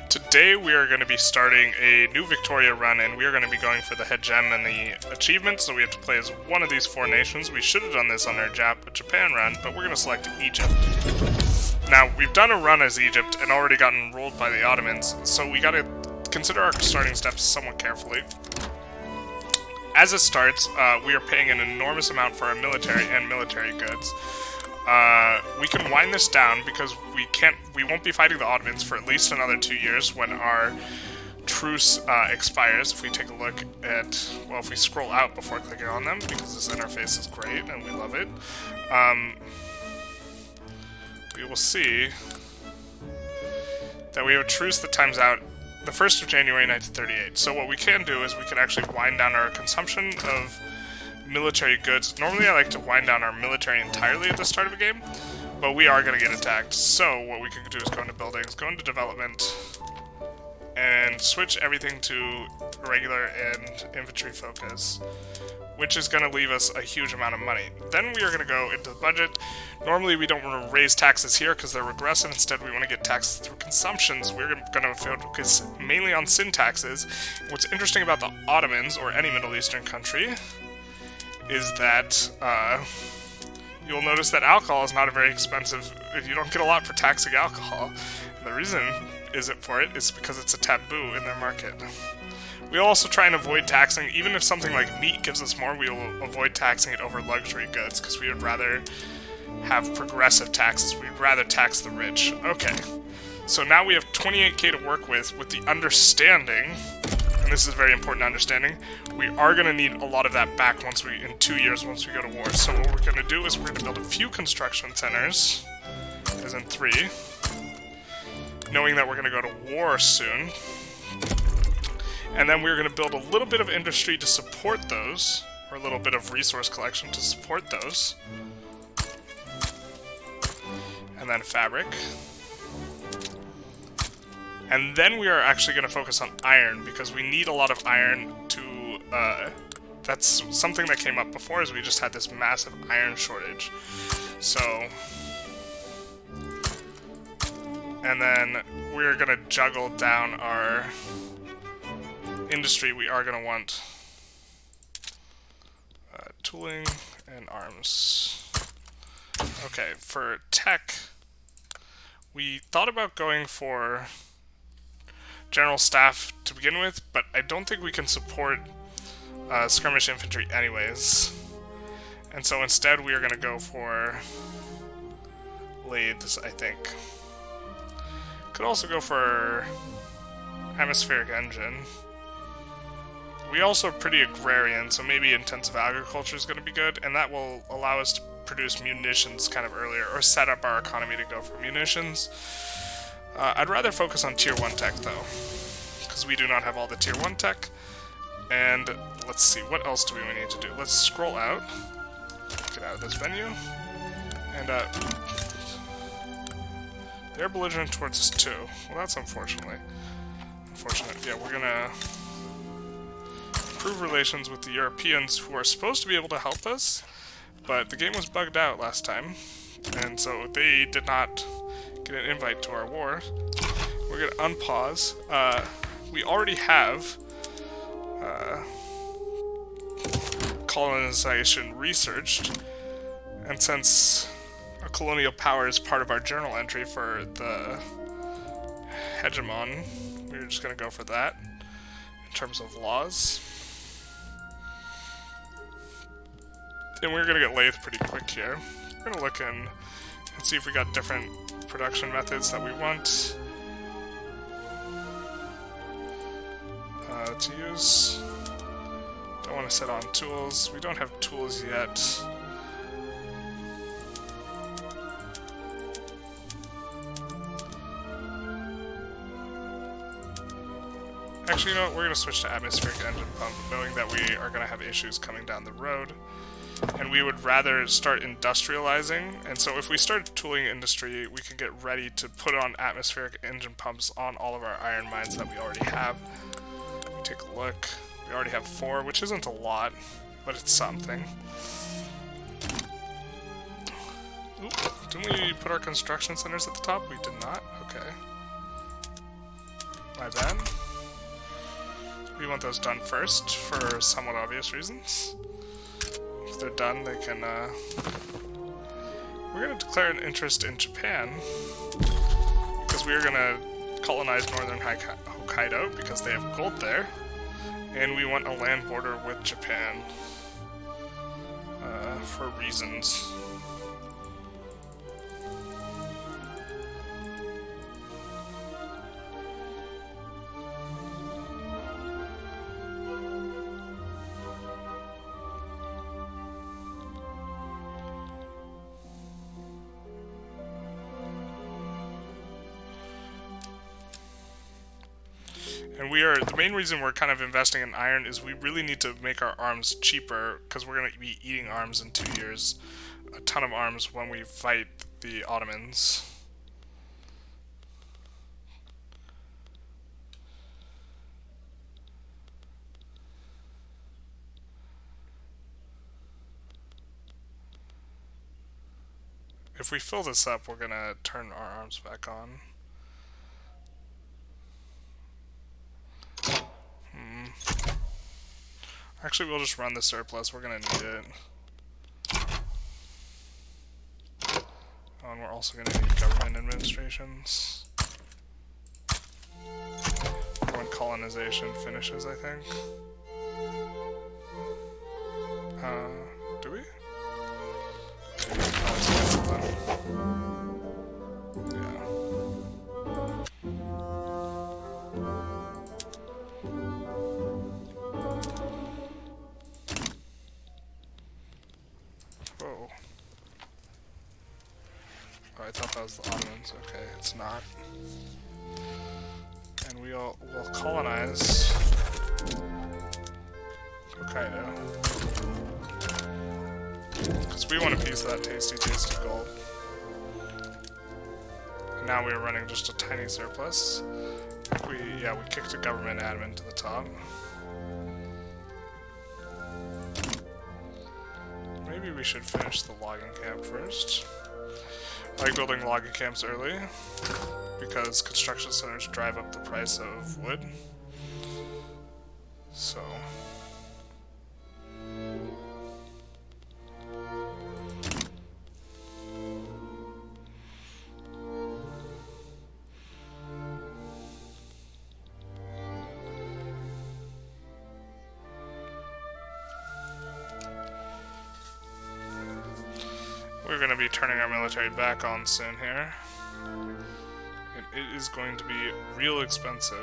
Today we are going to be starting a new Victoria run, and we are going to be going for the head gem and the achievements, so we have to play as one of these four nations. We should have done this on our Japan run, but we're going to select Egypt. Now, we've done a run as Egypt and already gotten ruled by the Ottomans, so we got to consider our starting steps somewhat carefully. As it starts, we are paying an enormous amount for our military and military goods. We can wind this down because we won't be fighting the Ottomans for at least another 2 years when our truce expires. If we take a look at, well, if we scroll out before clicking on them, because this interface is great and we love it, we will see that we have a truce that times out the 1st of January 1938. So what we can do is we can actually wind down our consumption of military goods. Normally I like to wind down our military entirely at the start of a game, but we are going to get attacked. So what we can do is go into buildings, go into development, and switch everything to regular and infantry focus, which is going to leave us a huge amount of money. Then we are going to go into the budget. Normally we don't want to raise taxes here because they're regressive. Instead we want to get taxes through consumptions. We're going to focus mainly on sin taxes. What's interesting about the Ottomans, or any Middle Eastern country, is that you'll notice that alcohol is not a very expensive. You don't get a lot for taxing alcohol. And the reason is because it's a taboo in their market. We'll also try and avoid taxing, even if something like meat gives us more, we will avoid taxing it over luxury goods, because we would rather have progressive taxes. We'd rather tax the rich. Okay, so now we have 28k to work with the understanding, and this is very important understanding, we are going to need a lot of that back in 2 years once we go to war. So what we're going to do is we're going to build a few construction centers, as in 3, knowing that we're going to go to war soon. And then we're going to build a little bit of industry to support those, or a little bit of resource collection to support those. And then fabric. And then we are actually going to focus on iron, because we need a lot of iron to, that's something that came up before, is we just had this massive iron shortage. So, and then we're going to juggle down our industry. We are going to want tooling and arms. Okay, for tech, we thought about going for general staff to begin with, but I don't think we can support skirmish infantry anyways. And so instead we are going to go for lathes, I think. Could also go for atmospheric engine. We also are pretty agrarian, so maybe intensive agriculture is going to be good, and that will allow us to produce munitions kind of earlier, or set up our economy to go for munitions. I'd rather focus on Tier 1 tech, though, because we do not have all the Tier 1 tech. And let's see, what else do we need to do? Let's scroll out, get out of this venue, and they're belligerent towards us too. Well, that's unfortunate. Yeah, we're going to improve relations with the Europeans, who are supposed to be able to help us, but the game was bugged out last time, and so they did not get an invite to our war. We're going to unpause. We already have colonization researched, and since a colonial power is part of our journal entry for the hegemon, we're just going to go for that in terms of laws. And we're going to get lathe pretty quick here. We're going to look in and see if we got different production methods that we want to use. Don't want to set on tools. We don't have tools yet. Actually, you know what? We're going to switch to atmospheric engine pump, knowing that we are going to have issues coming down the road. And we would rather start industrializing, and so if we start tooling industry, we can get ready to put on atmospheric engine pumps on all of our iron mines that we already have. We take a look. We already have 4, which isn't a lot, but it's something. Oop, didn't we put our construction centers at the top? We did not? Okay. My bad. We want those done first, for somewhat obvious reasons. If they're done, they can, we're gonna declare an interest in Japan, because we are gonna colonize northern Hokkaido, because they have gold there, and we want a land border with Japan, for reasons. And the main reason we're kind of investing in iron is we really need to make our arms cheaper, because we're going to be eating arms in 2 years. A ton of arms when we fight the Ottomans. If we fill this up, we're going to turn our arms back on. Actually, we'll just run the surplus. We're gonna need it. Oh, and we're also gonna need government administrations. When colonization finishes, I think. Do we? Yeah. Whoa. Oh, I thought that was the Ottomans. Okay, it's not. And we'll colonize Hokkaido. Because we want a piece of that tasty gold. And now we're running just a tiny surplus. We kicked a government admin to the top. Maybe we should finish the logging camp first. I like building logging camps early, because construction centers drive up the price of wood. So... we're going to be turning our military back on soon here. And it is going to be real expensive.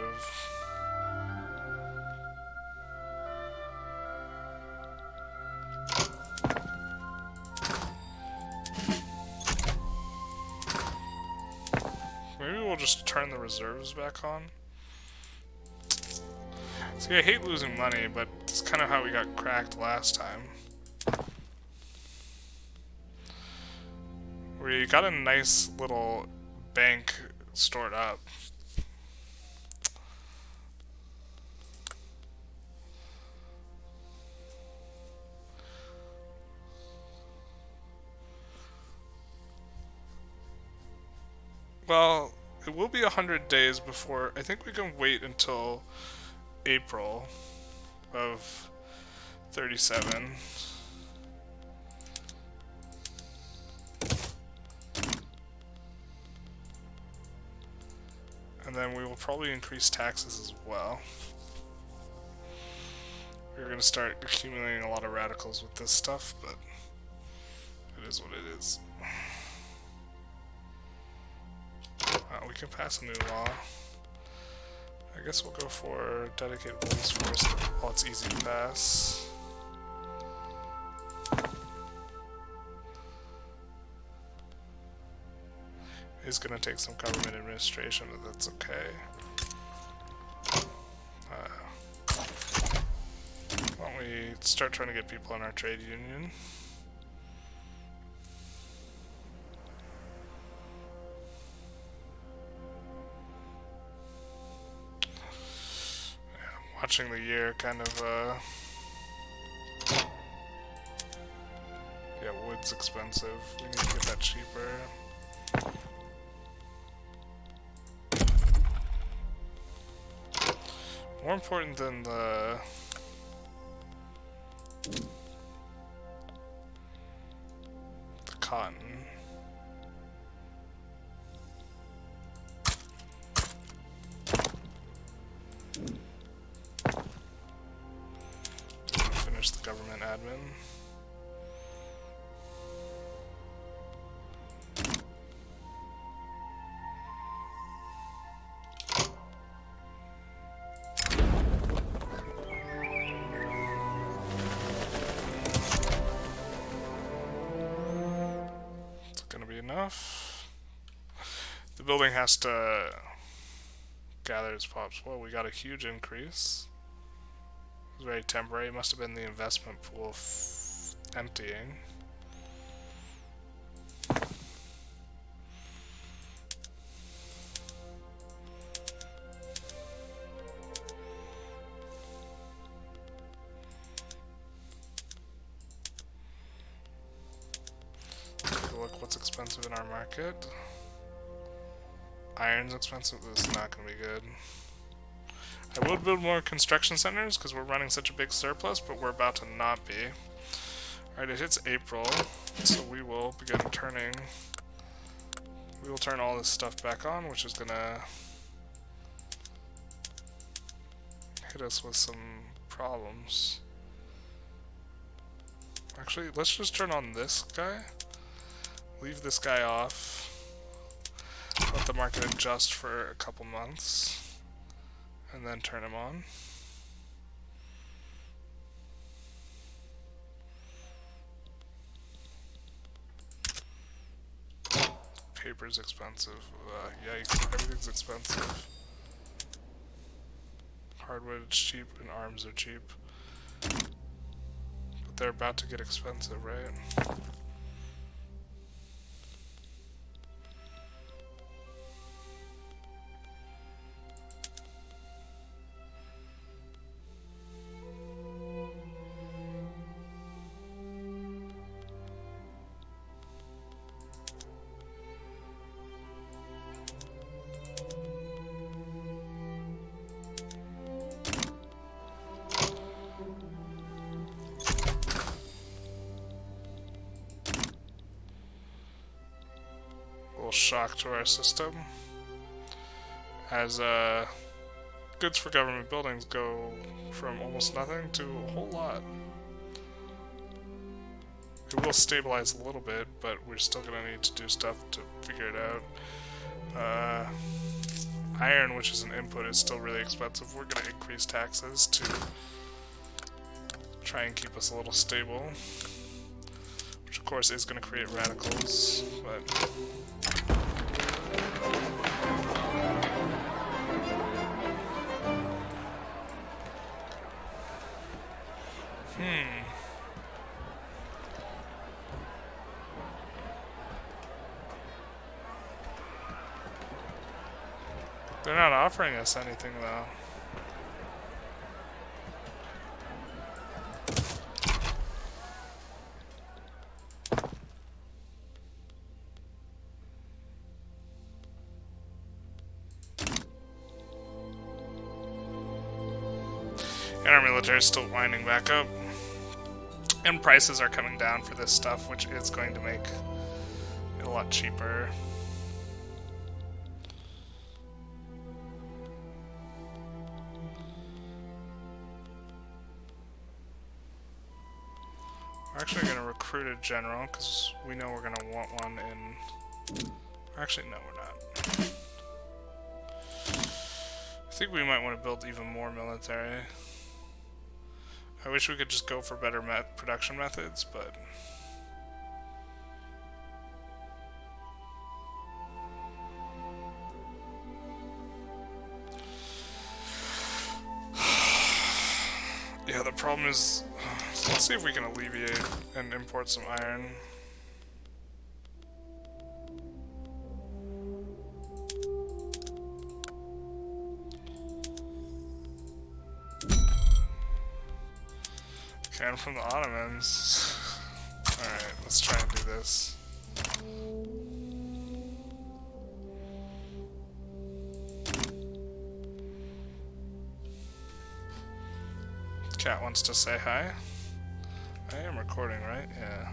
Maybe we'll just turn the reserves back on. See, I hate losing money, but it's kind of how we got cracked last time. We got a nice little bank stored up. Well, it will be 100 days before. I think we can wait until April of 37. And then we will probably increase taxes as well. We're going to start accumulating a lot of radicals with this stuff, but it is what it is. We can pass a new law. I guess we'll go for dedicated police force while it's easy to pass. It's going to take some government administration, but that's okay. Why don't we start trying to get people in our trade union? Watching the year kind of, yeah, wood's expensive. We need to get that cheaper. More important than the cotton. Finish the government admin. Enough. The building has to gather its pops. Well, we got a huge increase. It was very temporary. It must have been the investment pool emptying. What's expensive in our market? Iron's expensive. This is not going to be good. I will build more construction centers because we're running such a big surplus, but we're about to not be. Alright, it hits April, so we will begin turning. We will turn all this stuff back on, which is going to hit us with some problems. Actually, let's just turn on this guy. Leave this guy off. Let the market adjust for a couple months. And then turn him on. Paper's expensive. Yikes, everything's expensive. Hardwood is cheap and arms are cheap. But they're about to get expensive, right? Shock to our system as goods for government buildings go from almost nothing to a whole lot. It will stabilize a little bit, but we're still gonna need to do stuff to figure it out. Iron, which is an input, is still really expensive. We're gonna increase taxes to try and keep us a little stable, which of course is gonna create radicals, but they're not offering us anything, though. And our military is still winding back up. And prices are coming down for this stuff, which is going to make it a lot cheaper. We're actually going to recruit a general, because we know we're going to want one in... Actually, no, we're not. I think we might want to build even more military. I wish we could just go for better production methods, but... yeah, the problem is... let's see if we can alleviate and import some iron. And from the Ottomans. Alright, let's try and do this. Chat wants to say hi. I am recording, right? Yeah.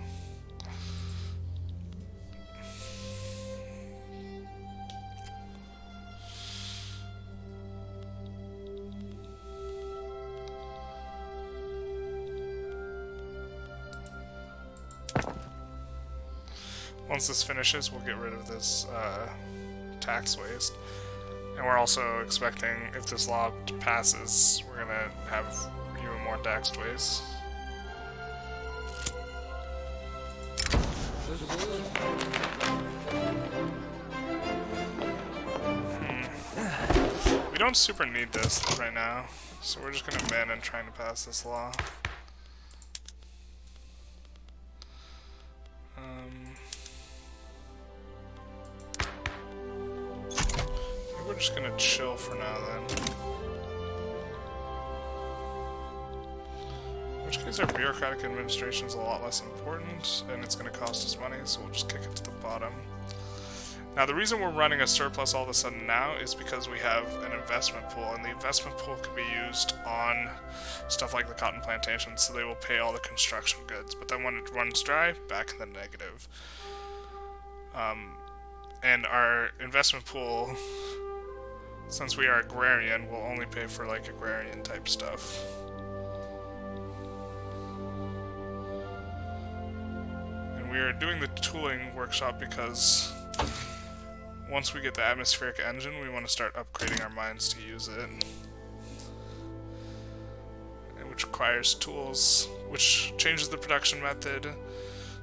Once this finishes, we'll get rid of this tax waste. And we're also expecting, if this law passes, we're gonna have even more tax waste. We don't super need this right now, so we're just gonna abandon trying to pass this law. We're just gonna chill for now then. In which case our bureaucratic administration is a lot less important, and it's gonna cost us money, so we'll just kick it to the bottom. Now the reason we're running a surplus all of a sudden now is because we have an investment pool, and the investment pool can be used on stuff like the cotton plantations, so they will pay all the construction goods. But then when it runs dry, back in the negative. And our investment pool, since we are agrarian, we'll only pay for like agrarian type stuff. And we are doing the tooling workshop because once we get the atmospheric engine, we want to start upgrading our mines to use it. And which requires tools, which changes the production method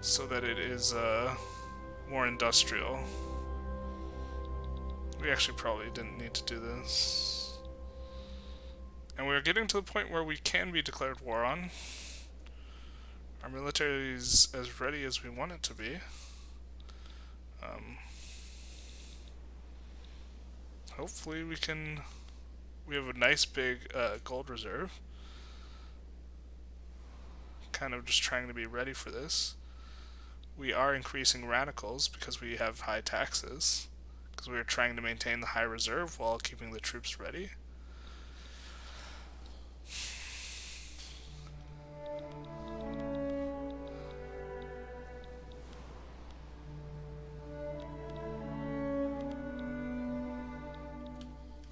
so that it is more industrial. We actually probably didn't need to do this. And we're getting to the point where we can be declared war on. Our military is as ready as we want it to be. Hopefully we have a nice big gold reserve. Kind of just trying to be ready for this. We are increasing radicals because we have high taxes. Because we are trying to maintain the high reserve while keeping the troops ready.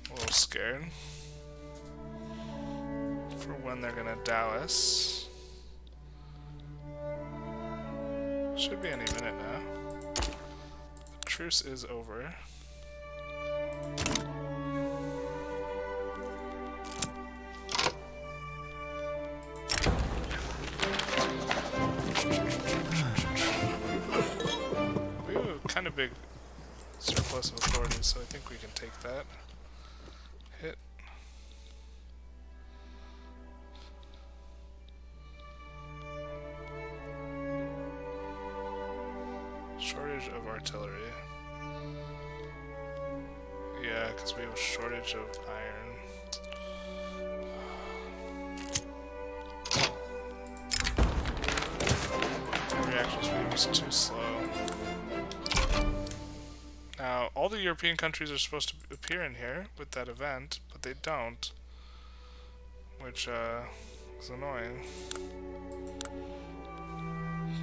A little scared for when they're gonna dow us. Should be any minute now. The truce is over. Kind of big surplus of authority, so I think we can take that hit. Shortage of artillery. Yeah, because we have a shortage of iron. Reaction speed was too slow. Now, all the European countries are supposed to appear in here with that event, but they don't. Which, is annoying.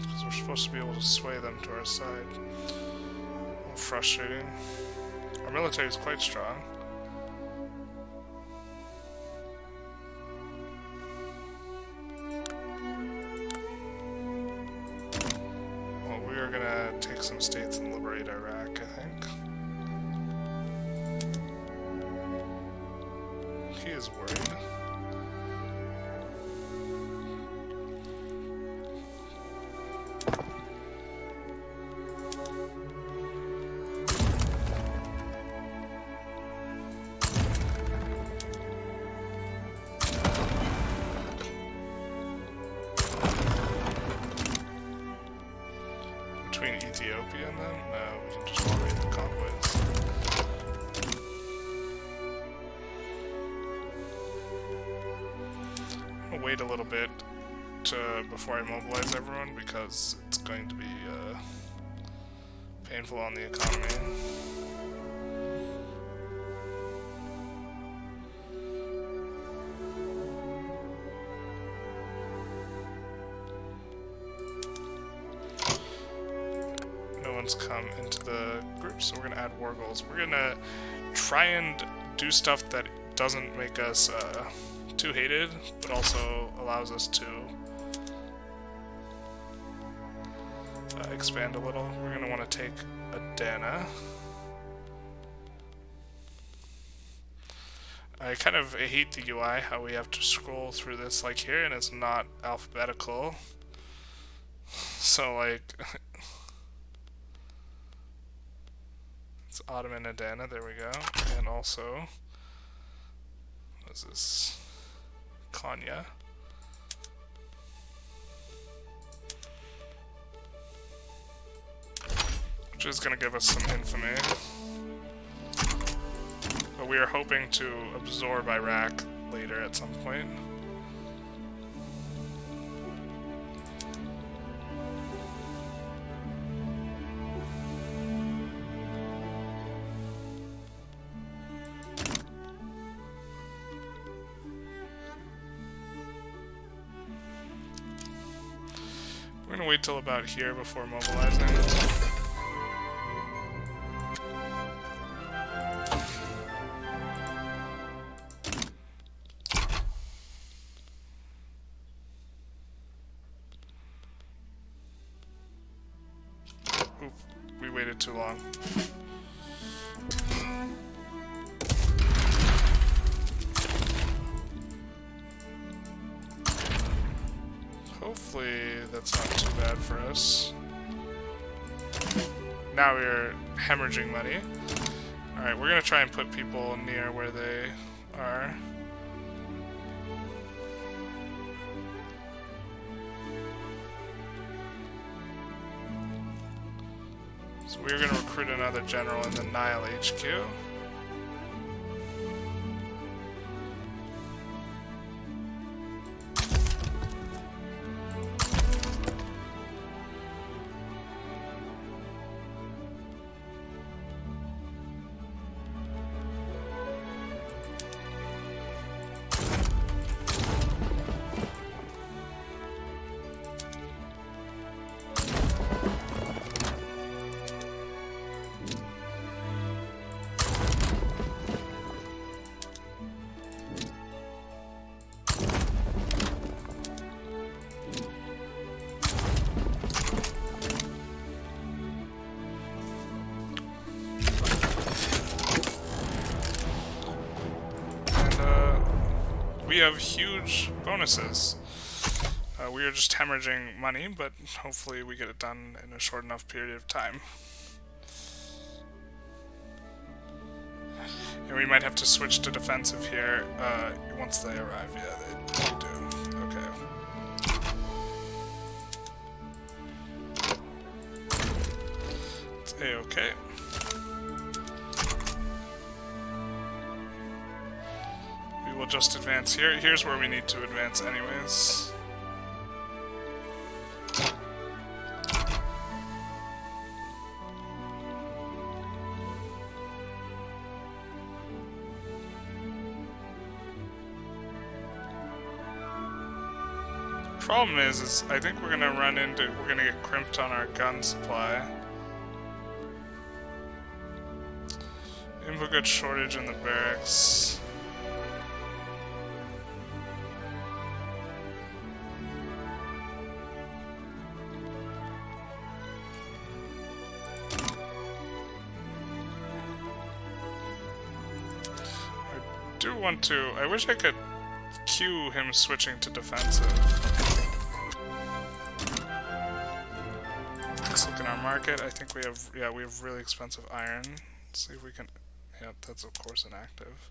Because we're supposed to be able to sway them to our side. A little frustrating. Our military is quite strong. Well, we are gonna take some states and liberate Iraq, I think. He is worried. Between Ethiopia and them? No, we can just liberate the convoys. I'm gonna wait a little bit before I mobilize everyone because it's going to be painful on the economy. ones come into the group. So we're going to add war goals. We're going to try and do stuff that doesn't make us too hated, but also allows us to expand a little. We're going to want to take Adana. I kind of hate the UI, how we have to scroll through this like here, and it's not alphabetical. So like, it's Ottoman Adana, there we go. And also, what is this? Konya. Which is going to give us some infamy. But we are hoping to absorb Iraq later at some point. We're gonna wait till about here before mobilizing. Oop, we waited too long. Hopefully that's not too bad for us. Now we're hemorrhaging money. Alright, we're gonna try and put people near where they are. So we're gonna recruit another general in the Nile HQ. We have huge bonuses. We are just hemorrhaging money, but hopefully we get it done in a short enough period of time. And we might have to switch to defensive here once they arrive. Yeah, they do. Okay. It's A-okay. We'll just advance here. Here's where we need to advance anyways. Problem is I think we're gonna get crimped on our gun supply. Input goods shortage in the barracks. I wish I could cue him switching to defensive. Let's look in our market. I think we have really expensive iron. Let's see if we can, yeah, that's of course inactive.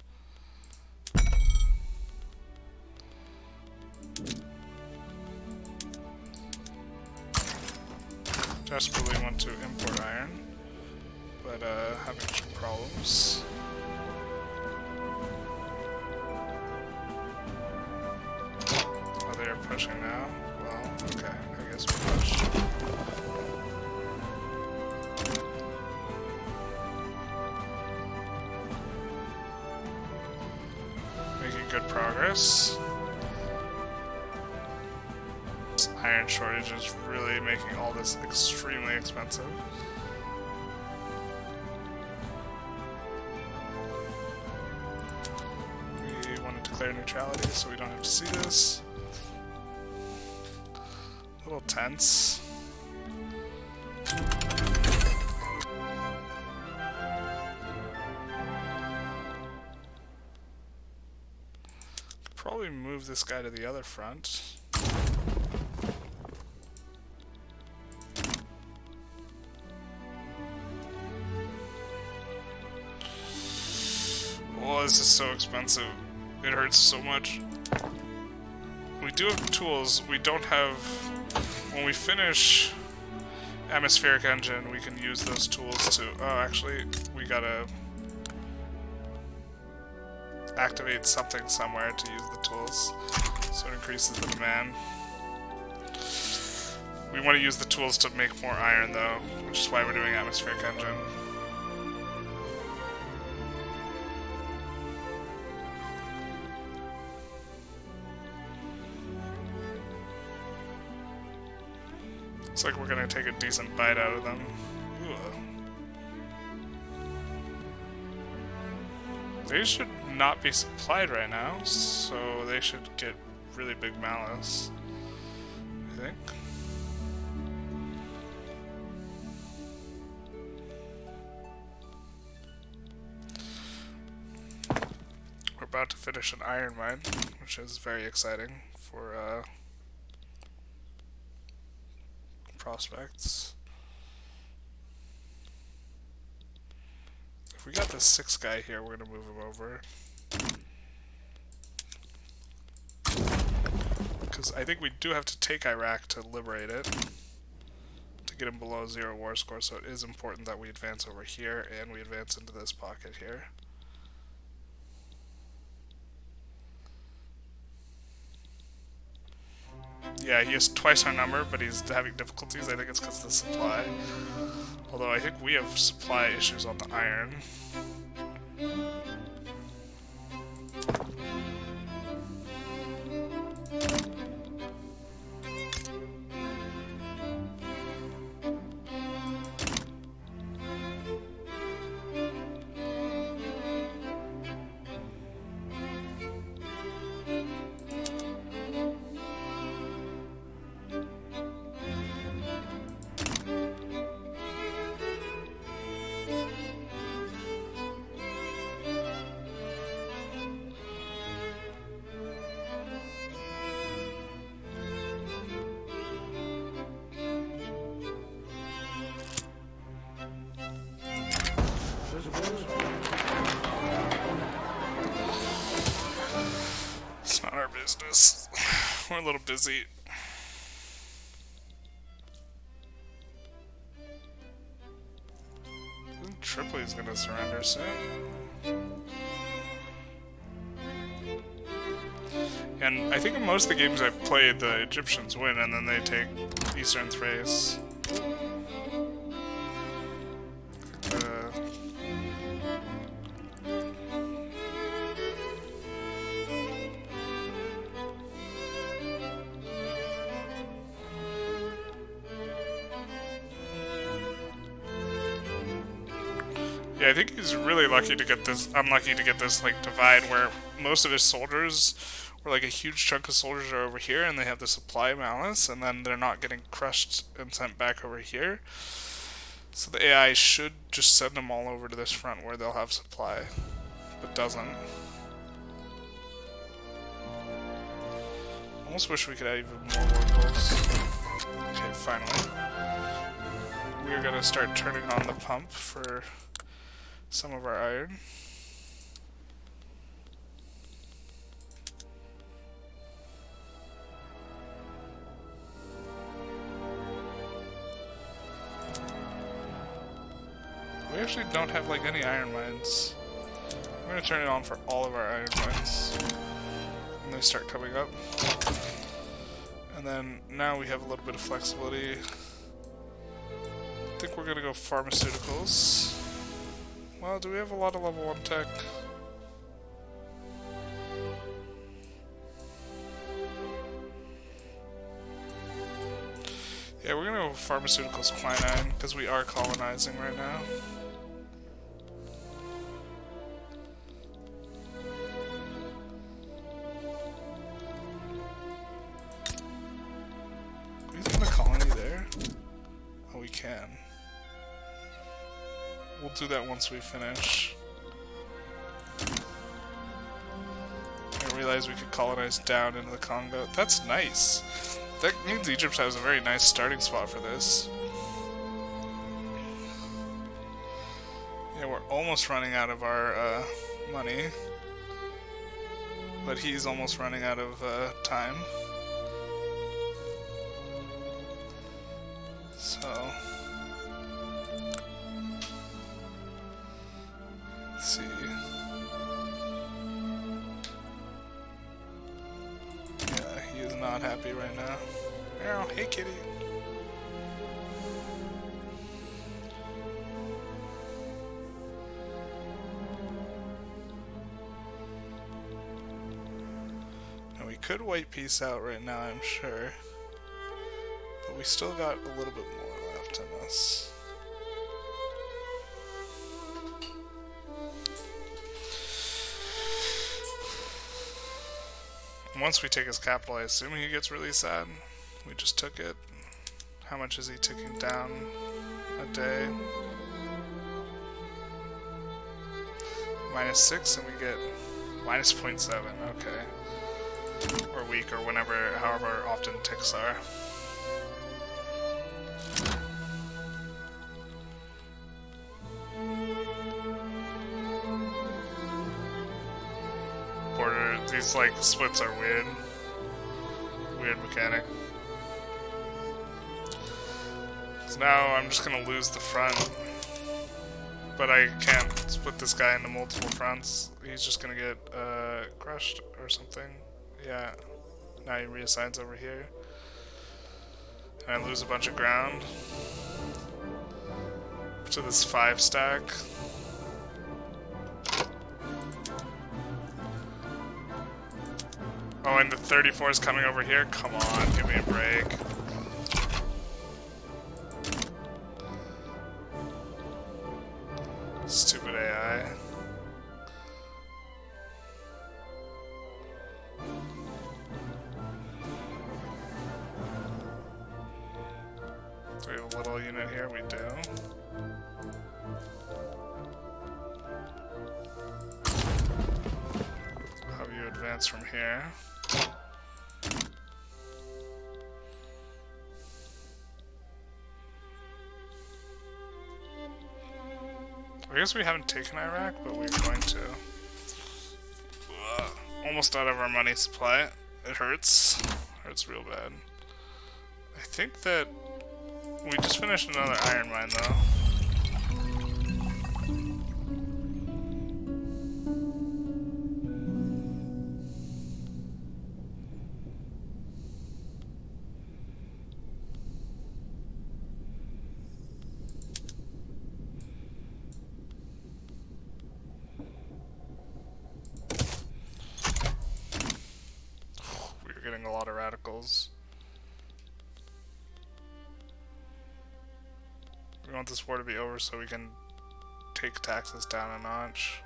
Desperately want to import iron, but having some problems. They're pushing now. Well, okay, I guess we'll push. Making good progress. This iron shortage is really making all this extremely expensive. declare neutrality so we don't have to see this. A little tense. Could probably move this guy to the other front. Oh, this is so expensive. It hurts so much. We do have tools. We don't have... When we finish Atmospheric Engine, we can use those tools to... Oh, actually, we gotta activate something somewhere to use the tools. So it increases the demand. We want to use the tools to make more iron, though, which is why we're doing Atmospheric Engine. Looks like we're gonna take a decent bite out of them. Ooh. They should not be supplied right now, so they should get really big malice, I think. We're about to finish an iron mine, which is very exciting for prospects. If we got this 6th guy here, we're gonna move him over. Because I think we do have to take Iraq to liberate it, to get him below 0 war score, so it is important that we advance over here and we advance into this pocket here. Yeah, he has twice our number, but he's having difficulties. I think it's because of the supply. Although I think we have supply issues on the iron. It's not our business. We're a little busy. Tripoli's gonna surrender soon. And I think in most of the games I've played, the Egyptians win and then they take Eastern Thrace. Yeah, I think he's really lucky to get this, unlucky to get this, like, divide where most of his soldiers, or like a huge chunk of soldiers are over here and they have the supply malice, and then they're not getting crushed and sent back over here. So the AI should just send them all over to this front where they'll have supply, but doesn't. Almost wish we could add even more oracles. Okay, finally. We're gonna start turning on the pump for some of our iron. We actually don't have like any iron mines. I'm gonna turn it on for all of our iron mines when they start coming up. And then now we have a little bit of flexibility. I think we're gonna go pharmaceuticals. Well, do we have a lot of level 1 tech? Yeah, we're gonna go pharmaceuticals quinine, because we are colonizing right now. do that once we finish. I realized we could colonize down into the Congo. That's nice. That means Egypt has a very nice starting spot for this. Yeah, we're almost running out of our money. But he's almost running out of time. So... let's see... yeah, he is not happy right now. Oh, hey kitty! Could white peace out right now, I'm sure. But we still got a little bit more left in us. Once we take his capital, I assume he gets really sad. We just took it. How much is he ticking down a day? -6, and we get -0.7. Okay. Or week, or whenever, however often ticks are. Border, these like splits are weird. Weird mechanic. So now I'm just gonna lose the front. But I can't split this guy into multiple fronts. He's just gonna get crushed or something. Yeah, now he reassigns over here. And I lose a bunch of ground to this 5 stack. Oh, and the 34 is coming over here? Come on, give me a break. Stupid AI. Do we have a little unit here? We do. How do you advance from here? I guess we haven't taken Iraq, but we're going to. Almost out of our money supply. It hurts. Hurts real bad. I think that we just finished another iron mine, though. We were getting a lot of radicals. We want this war to be over so we can take taxes down a notch.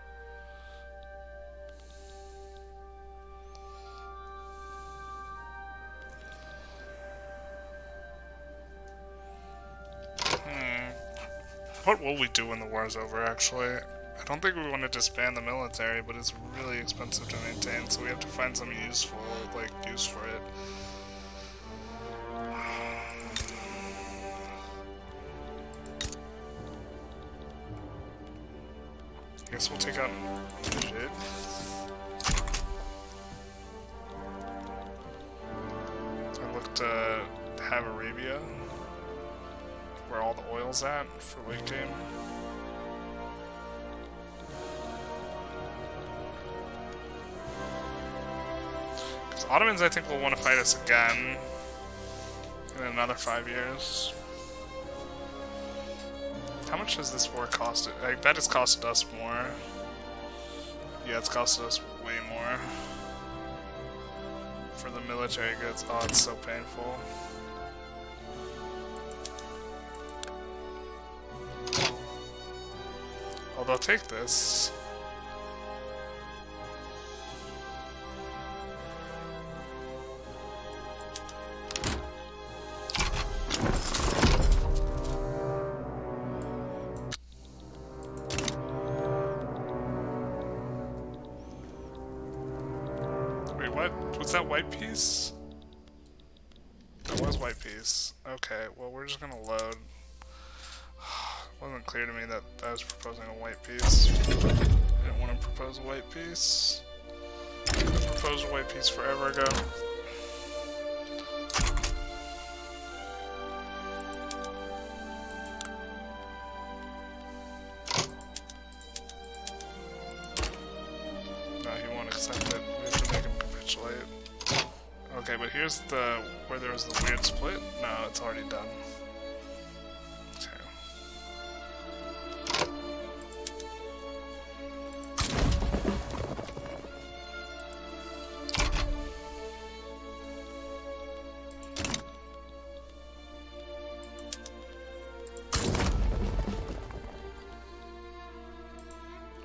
What will we do when the war is over, actually? I don't think we want to disband the military, but it's really expensive to maintain, so we have to find some useful, use for it. I guess we'll take out Egypt. I look to have Arabia, where all the oil's at for late game. Because Ottomans, I think, will want to fight us again in another 5 years. How much has this war costed? I bet it's costed us more. Yeah, it's costed us way more. For the military goods. Oh, it's so painful. Oh, they'll take this. What? Was that white piece? That was white piece. Okay, well we're just gonna load. It wasn't clear to me that I was proposing a white piece. I didn't want to propose a white piece. I could have proposed a white piece forever ago. No, he won't accept it. We have to make him capitulate. Okay, but here's the where there was the weird split. No, it's already done. Okay.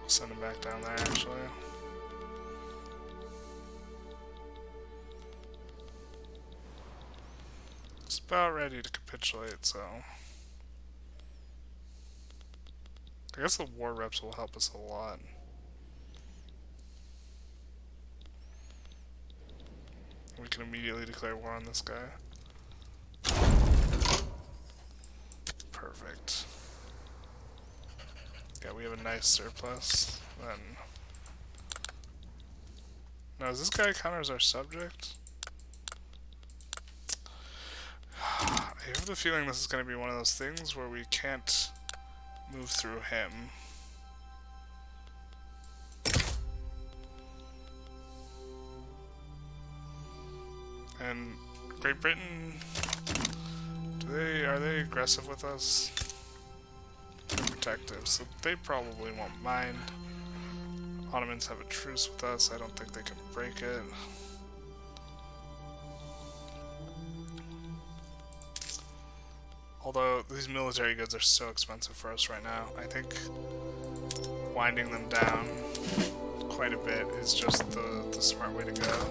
Send him back down there, actually. It's about ready to capitulate, so... I guess the war reps will help us a lot. We can immediately declare war on this guy. Perfect. Yeah, we have a nice surplus. Then... Now, is this guy counters our subject? I have the feeling this is going to be one of those things where we can't move through him. And Great Britain, are they aggressive with us? They're protective, so they probably won't mind. Ottomans have a truce with us. I don't think they can break it. Although these military goods are so expensive for us right now, I think winding them down quite a bit is just the smart way to go.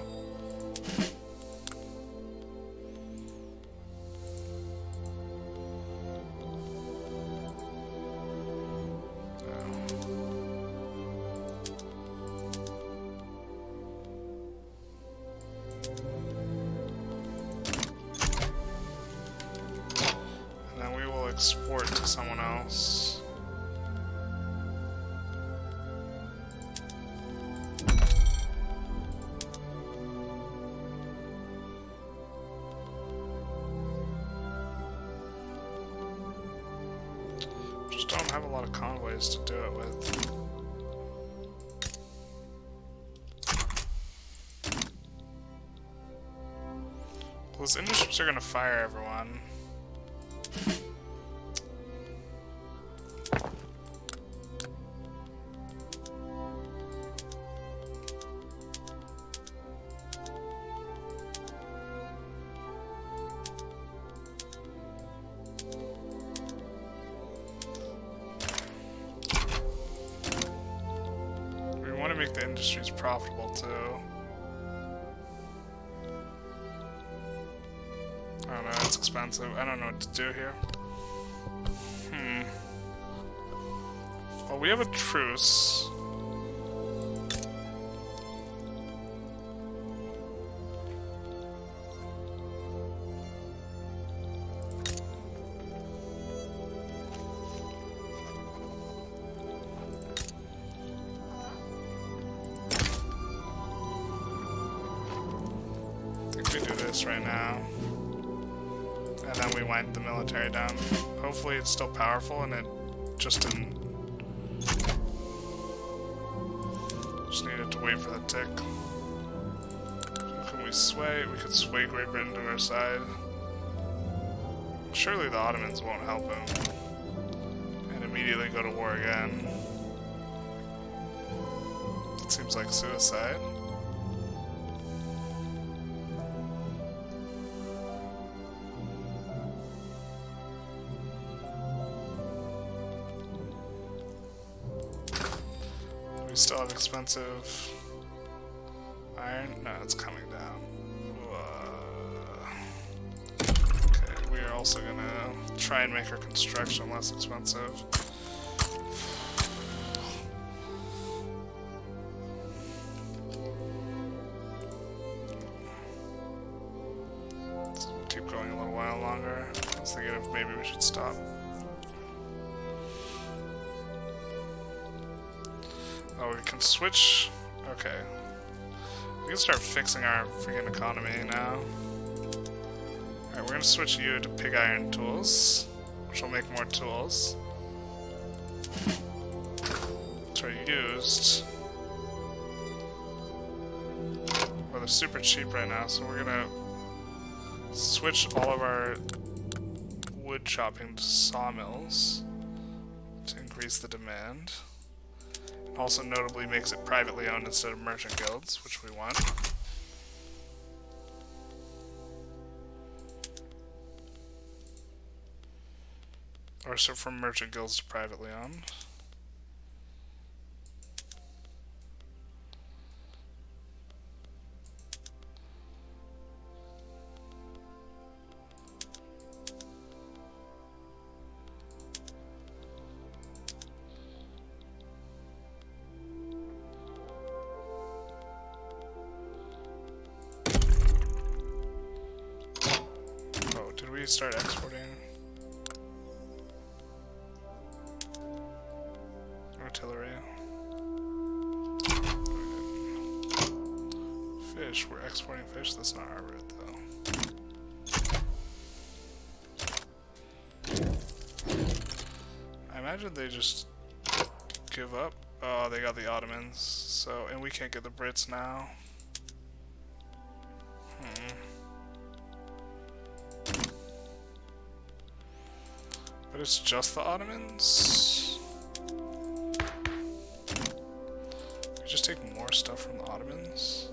Export to someone else. Just don't have a lot of convoys to do it with. Well, those industries are gonna fire everyone. Make the industries profitable too. I don't know, it's expensive. I don't know what to do here. Well, we have a truce. Right now, and then we wind the military down. Hopefully it's still powerful and it just didn't. Just needed to wait for the tick. Can we sway? We could sway Great Britain to our side. Surely the Ottomans won't help him and immediately go to war again. It seems like suicide. We still have expensive iron. No, it's coming down. Okay, we are also gonna try and make our construction less expensive. going a little while longer. I was thinking if maybe we should stop. Oh, we can switch. Okay. We can start fixing our freaking economy now. Alright, we're gonna switch you to pig iron tools, which will make more tools. Which are used. Well, they're super cheap right now, so we're gonna switch all of our wood chopping to sawmills to increase the demand. It also notably makes it privately owned instead of merchant guilds, which we want. Or so from merchant guilds to privately owned. Oh, did we start exporting? Artillery. Fish. We're exporting fish. That's not our route, though. I imagine they just give up. Oh, they got the Ottomans. So, and we can't get the Brits now. But it's just the Ottomans. Just take more stuff from the Ottomans.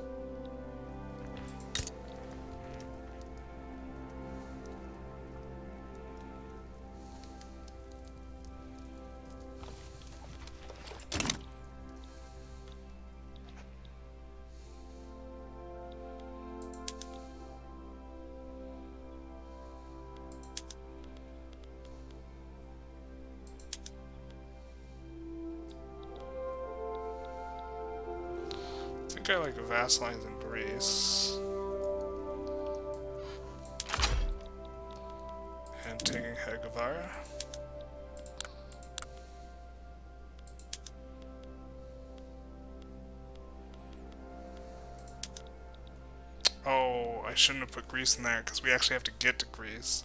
I like vassalizing Greece and taking Hegavara. Oh, I shouldn't have put Greece in there because we actually have to get to Greece.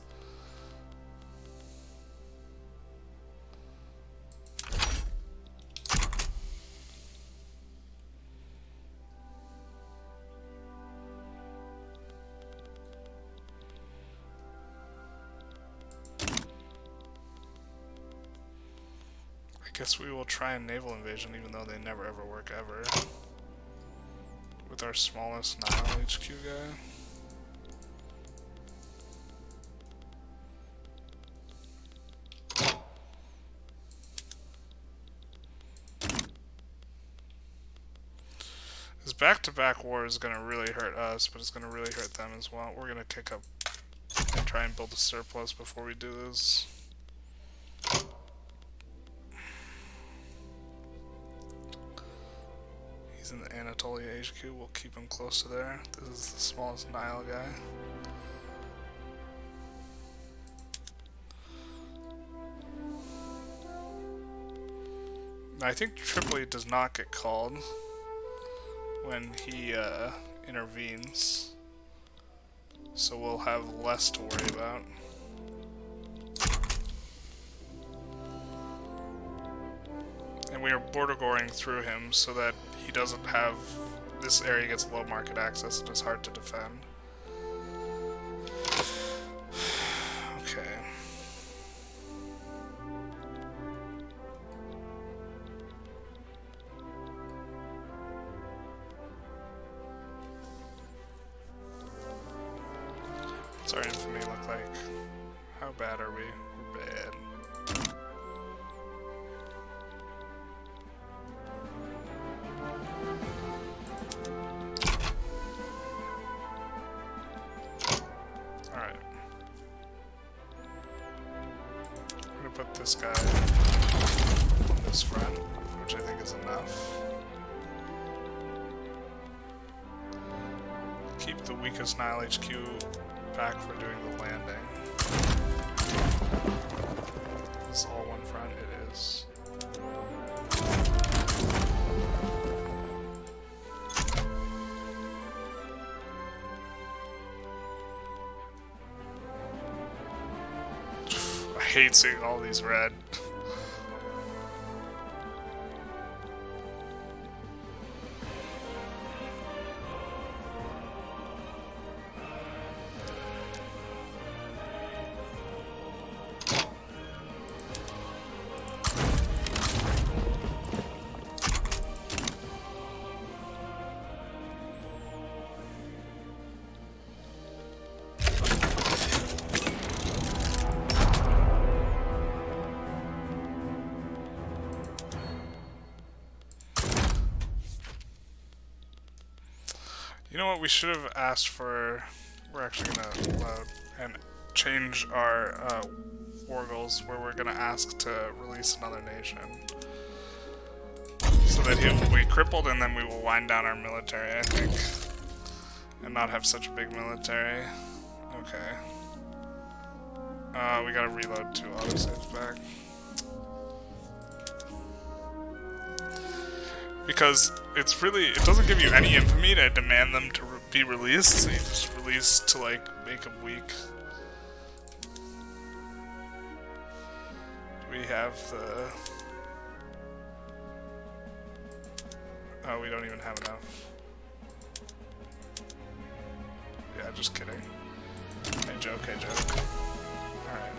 I guess we will try a naval invasion, even though they never ever work ever. With our smallest Nile HQ guy. This back-to-back war is going to really hurt us, but it's going to really hurt them as well. We're going to kick up and try and build a surplus before we do this. He's in the Anatolia HQ. We'll keep him close to there. This is the smallest Nile guy. Now, I think Tripoli does not get called when he intervenes, so we'll have less to worry about. And we are border goring through him so that he doesn't have, this area gets low market access and it's hard to defend. Okay. What's our infamy look like? How bad are we? We're bad. Put this guy on this front, which I think is enough. Keep the weakest Nile HQ back for doing the landing. Is this all one front? It is. I hate seeing all these red. You know what, we should have asked for... We're actually going to load and change our war goals where we're going to ask to release another nation. So that he will be crippled and then we will wind down our military, I think. And not have such a big military. Okay. We gotta reload 2 autosaves back. Because it's really, it doesn't give you any infamy to demand them to be released, so you just release to, like, make them weak. Do we have the... Oh, we don't even have enough. Yeah, just kidding. Hey joke, hey joke. Alright.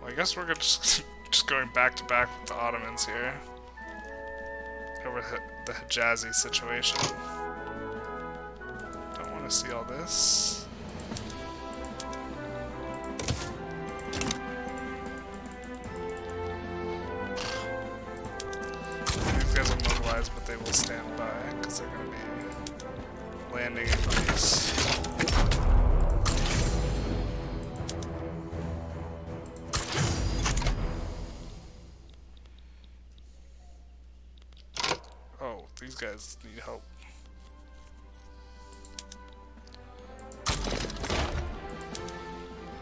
I guess we're just going back to back with the Ottomans here over the Hijazi situation. Don't want to see all this. These guys are mobilized, but they will stand by because they're going to be landing in Greece. These guys need help.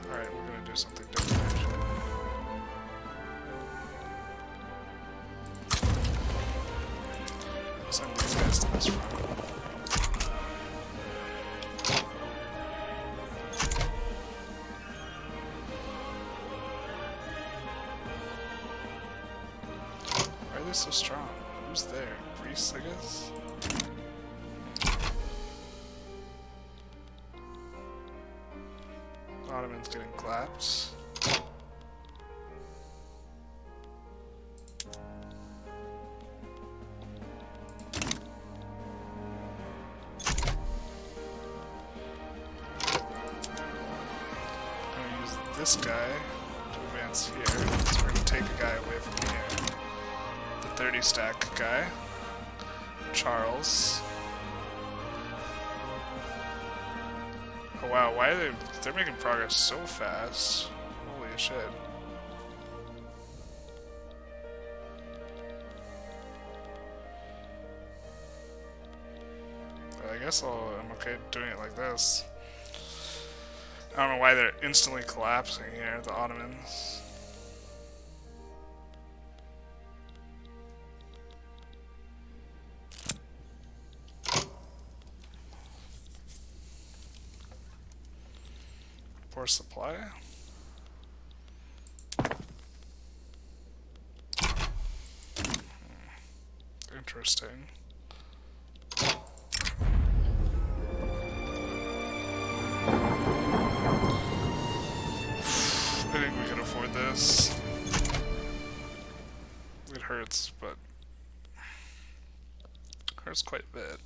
Alright, we're gonna do something different actually. Send these guys to this front. Why are they so strong? Who's there? Greece, I guess? Ottomans getting collapsed. I'm gonna use this guy to advance here, so we're gonna take a guy away from here. The 30 stack guy. Charles. Oh wow, why are they're making progress so fast? Holy shit. But I guess I'm okay doing it like this. I don't know why they're instantly collapsing here, the Ottomans. Poor supply. Interesting. I think we can afford this. It hurts, but hurts quite a bit.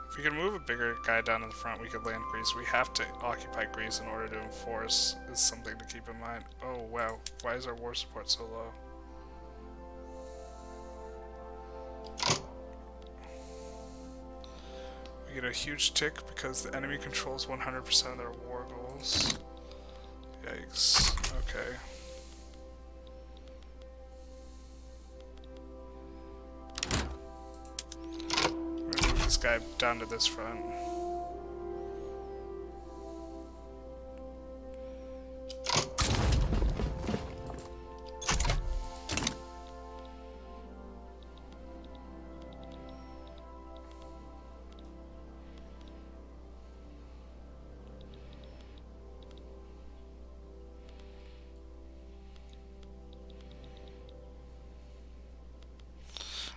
If we can move a bigger guy down to the front, we could land Greece. We have to occupy Greece in order to enforce, is something to keep in mind. Oh wow, why is our war support so low? We get a huge tick because the enemy controls 100% of their war goals. Yikes. Okay. guy down to this front.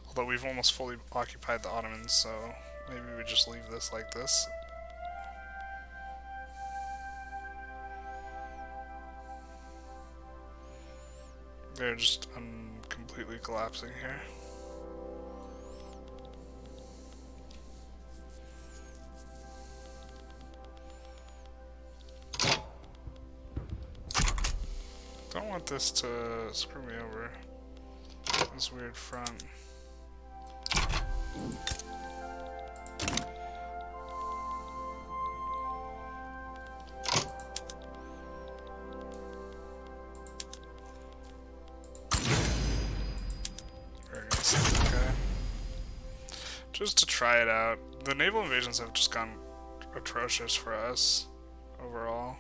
Although we've almost fully occupied the Ottomans, so maybe we just leave this like this. They're just completely collapsing here. Don't want this to screw me over. This weird front. Just to try it out. The naval invasions have just gone atrocious for us overall.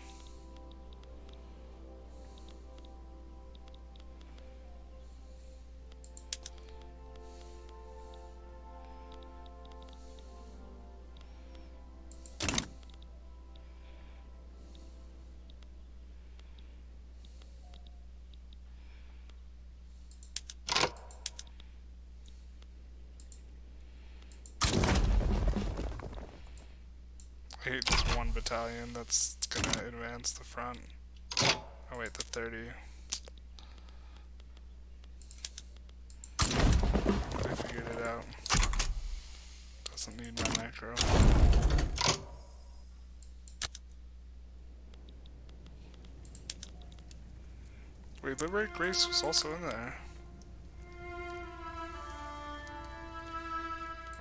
I hate this one battalion that's gonna advance the front. Oh wait, the 30. I figured it out. Doesn't need my micro. Wait, Liberate Grace was also in there.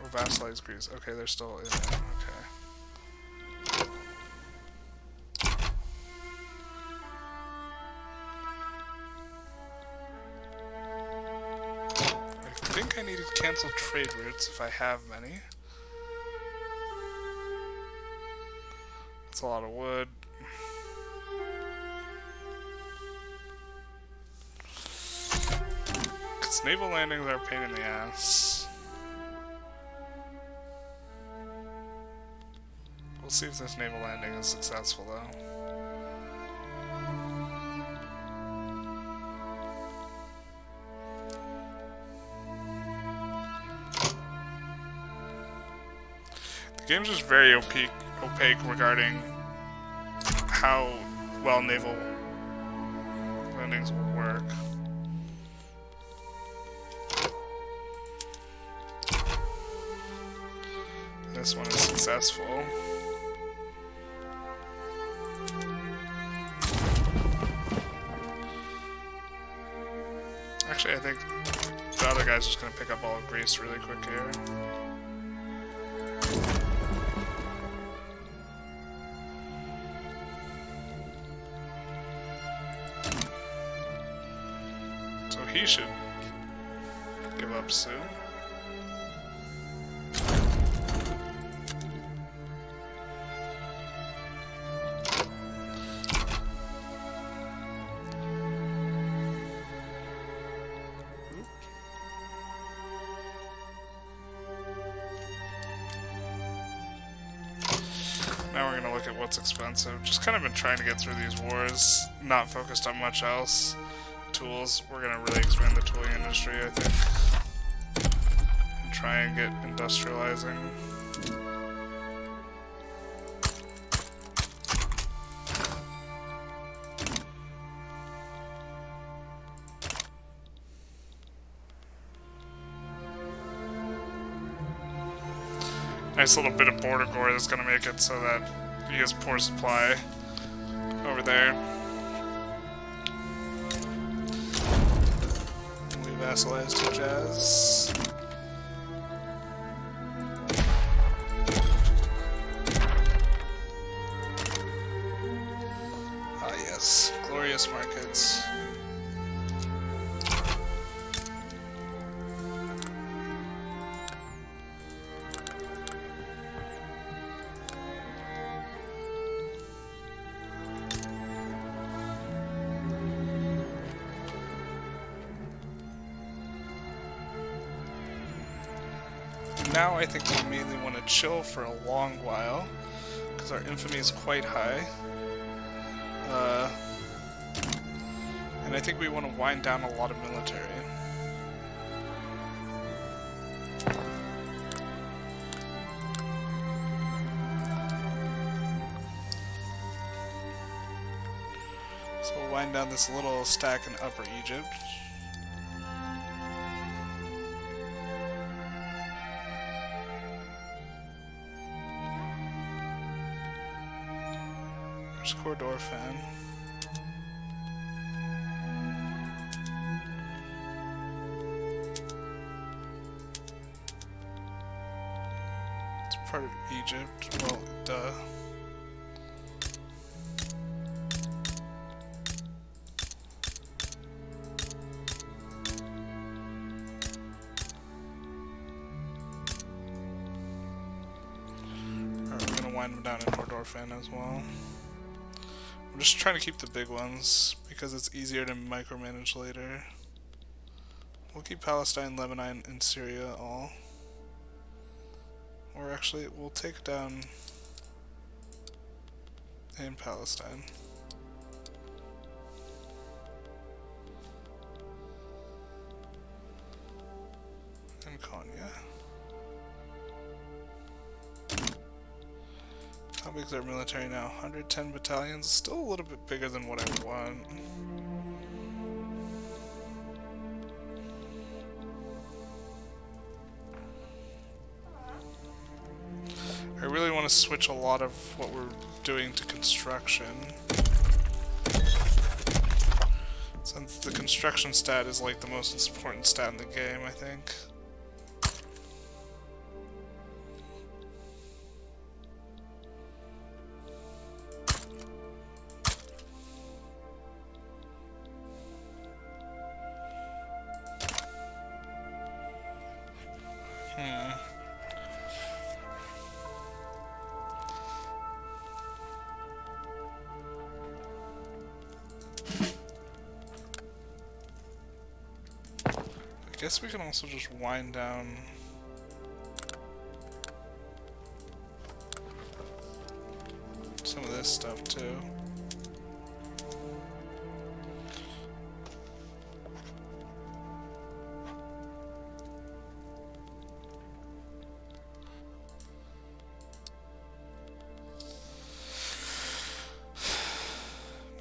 Or Vassalize Greece. Okay, they're still in there. Okay. I think I need to cancel trade routes if I have many. That's a lot of wood. Because naval landings are a pain in the ass. We'll see if this naval landing is successful though. The game's just very opaque regarding how well naval landings will work. This one is successful. Actually, I think the other guy's just gonna pick up all of Greece really quick here. He should give up soon. Now we're gonna look at what's expensive. Just kind of been trying to get through these wars, not focused on much else. Tools, we're gonna really expand the tooling industry, I think, and try and get industrializing. Nice little bit of border gore that's gonna make it so that he has poor supply over there. Vassalized to Jazz. Ah yes, glorious markets. now I think we mainly want to chill for a long while, because our infamy is quite high. And I think we want to wind down a lot of military. So we'll wind down this little stack in Upper Egypt. There's Kordofan. It's part of Egypt. Well, duh. We're gonna wind them down in Kordofan as well. I'm just trying to keep the big ones because it's easier to micromanage later. We'll keep Palestine, Lebanon, and Syria all. Or actually, we'll take down in Palestine. And Konya. How big is our military now? 110 battalions. Still a little bit bigger than what I want. I really want to switch a lot of what we're doing to construction, since the construction stat is like the most important stat in the game, I think. I guess we can also just wind down some of this stuff too.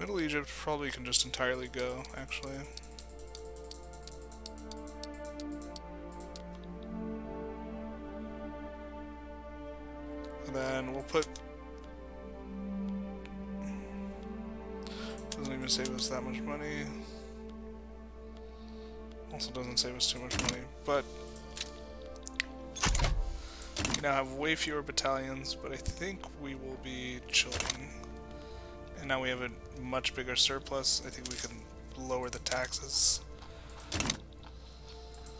Middle Egypt probably can just entirely go, actually. Then we'll put, doesn't even save us that much money, also doesn't save us too much money, but we now have way fewer battalions, but I think we will be chilling, and now we have a much bigger surplus. I think we can lower the taxes.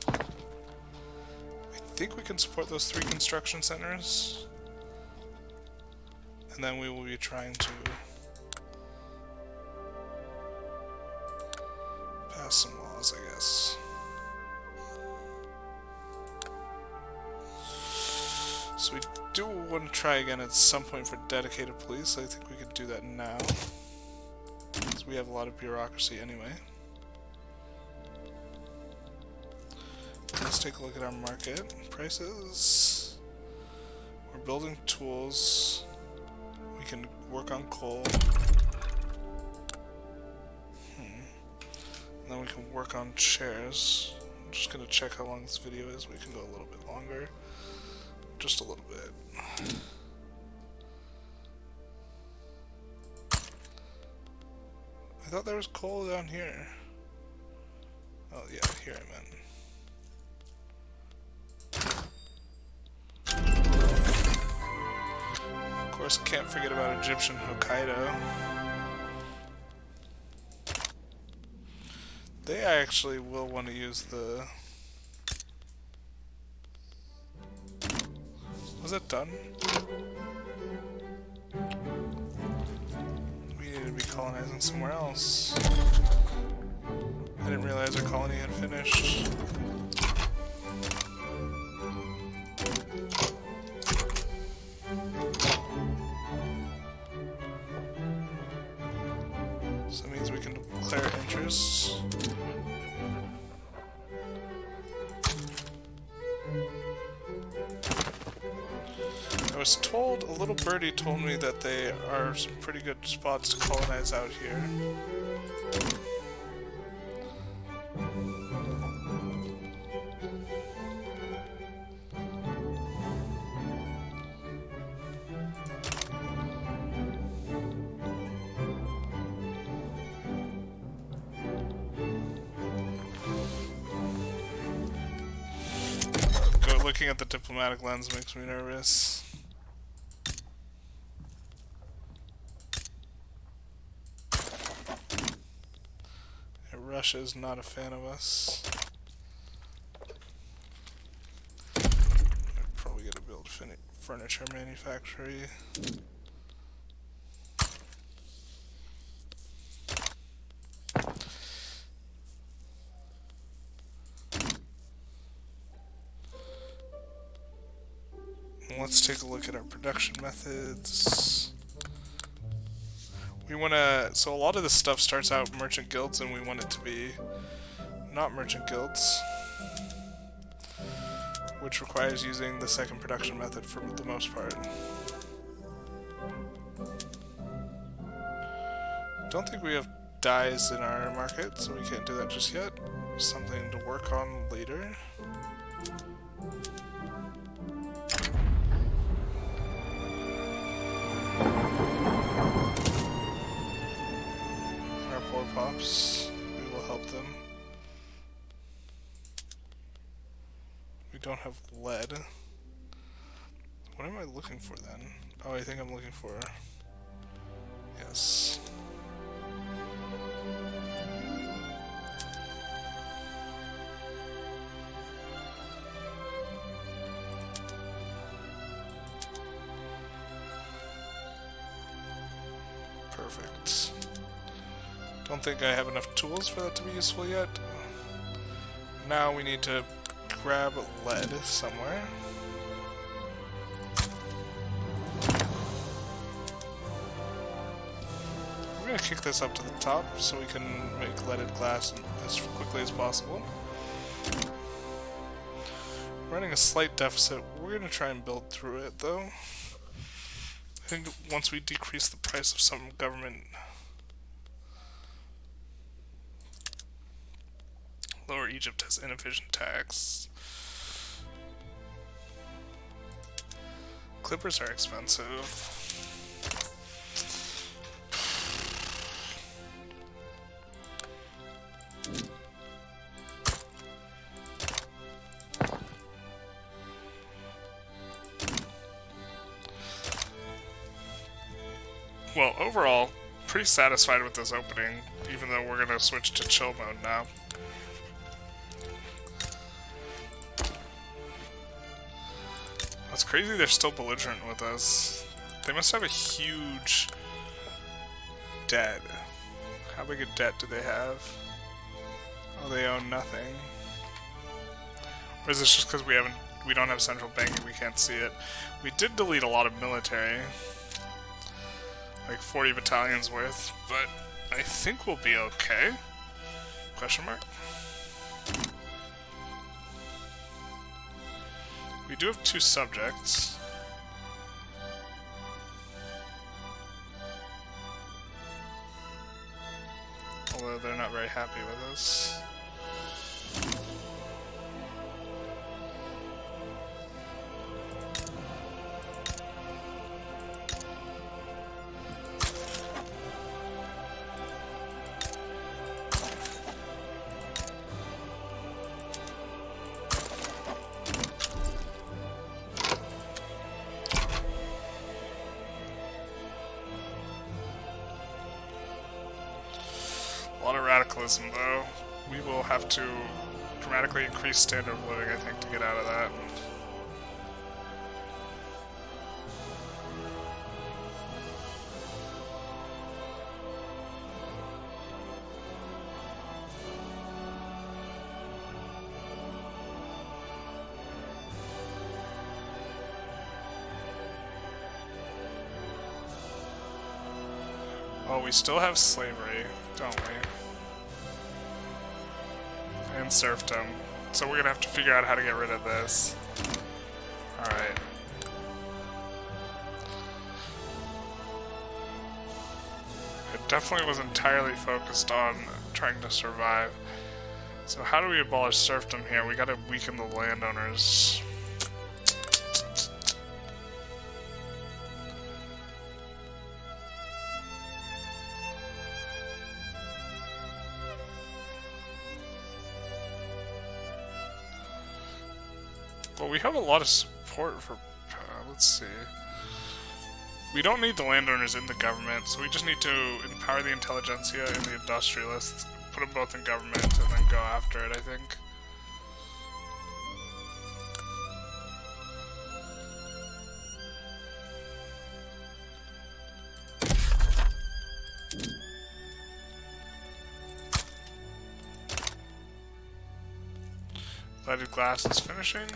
I think we can support those 3 construction centers. And then we will be trying to pass some laws, I guess. So we do want to try again at some point for dedicated police. I think we could do that now, because we have a lot of bureaucracy anyway. Let's take a look at our market prices. We're building tools. We can work on coal. And then we can work on chairs. I'm just gonna check how long this video is. We can go a little bit longer. Just a little bit. I thought there was coal down here. Oh yeah, here I meant. Of course, can't forget about Egyptian Hokkaido. They actually will want to use the... Was that done? We needed to be colonizing somewhere else. I didn't realize our colony had finished. So that means we can declare interests. I was told, a little birdie told me that they are some pretty good spots to colonize out here. Looking at the diplomatic lens makes me nervous. Russia is not a fan of us. I'm probably gonna build furniture manufactory. Let's take a look at our production methods. We want to, so a lot of this stuff starts out merchant guilds and we want it to be not merchant guilds, which requires using the second production method for the most part. Don't think we have dyes in our market, so we can't do that just yet. Something to work on later. Pops. We will help them. We don't have lead. What am I looking for then? Oh, I think I'm looking for... Yes. Perfect. Don't think I have enough tools for that to be useful yet. Now we need to grab lead somewhere. We're gonna kick this up to the top so we can make leaded glass as quickly as possible. Running a slight deficit. We're gonna try and build through it though. I think once we decrease the price of some government, Lower Egypt has inefficient tax. Clippers are expensive. Well, overall, pretty satisfied with this opening, even though we're gonna switch to chill mode now. It's crazy they're still belligerent with us. They must have a huge debt. How big a debt do they have? Oh, they own nothing. Or is this just because we don't have central banking, we can't see it? We did delete a lot of military. Like 40 battalions worth, but I think we'll be okay. Question mark? We do have 2 subjects. Although they're not very happy with us. Radicalism, though. We will have to dramatically increase standard of living, I think, to get out of that. Oh, we still have slavery. don't we? And serfdom. So we're gonna have to figure out how to get rid of this. Alright. It definitely was entirely focused on trying to survive. So how do we abolish serfdom here? We gotta weaken the landowners. Well, we have a lot of support for... let's see. We don't need the landowners in the government, so we just need to empower the Intelligentsia and the Industrialists, put them both in government, and then go after it, I think. Leaded glass is finishing.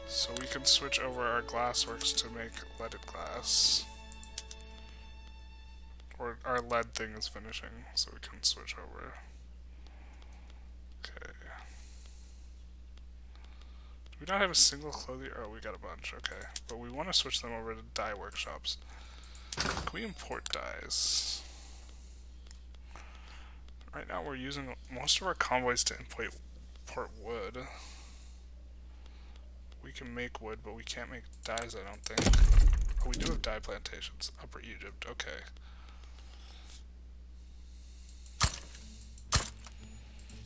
So we can switch over our glassworks to make leaded glass. Or our lead thing is finishing, so we can switch over. Okay. Do we not have a single clothier? Oh, we got a bunch, okay. But we want to switch them over to dye workshops. Can we import dyes? Right now we're using most of our convoys to import wood. We can make wood, but we can't make dyes, I don't think. Oh, we do have dye plantations. Upper Egypt, okay.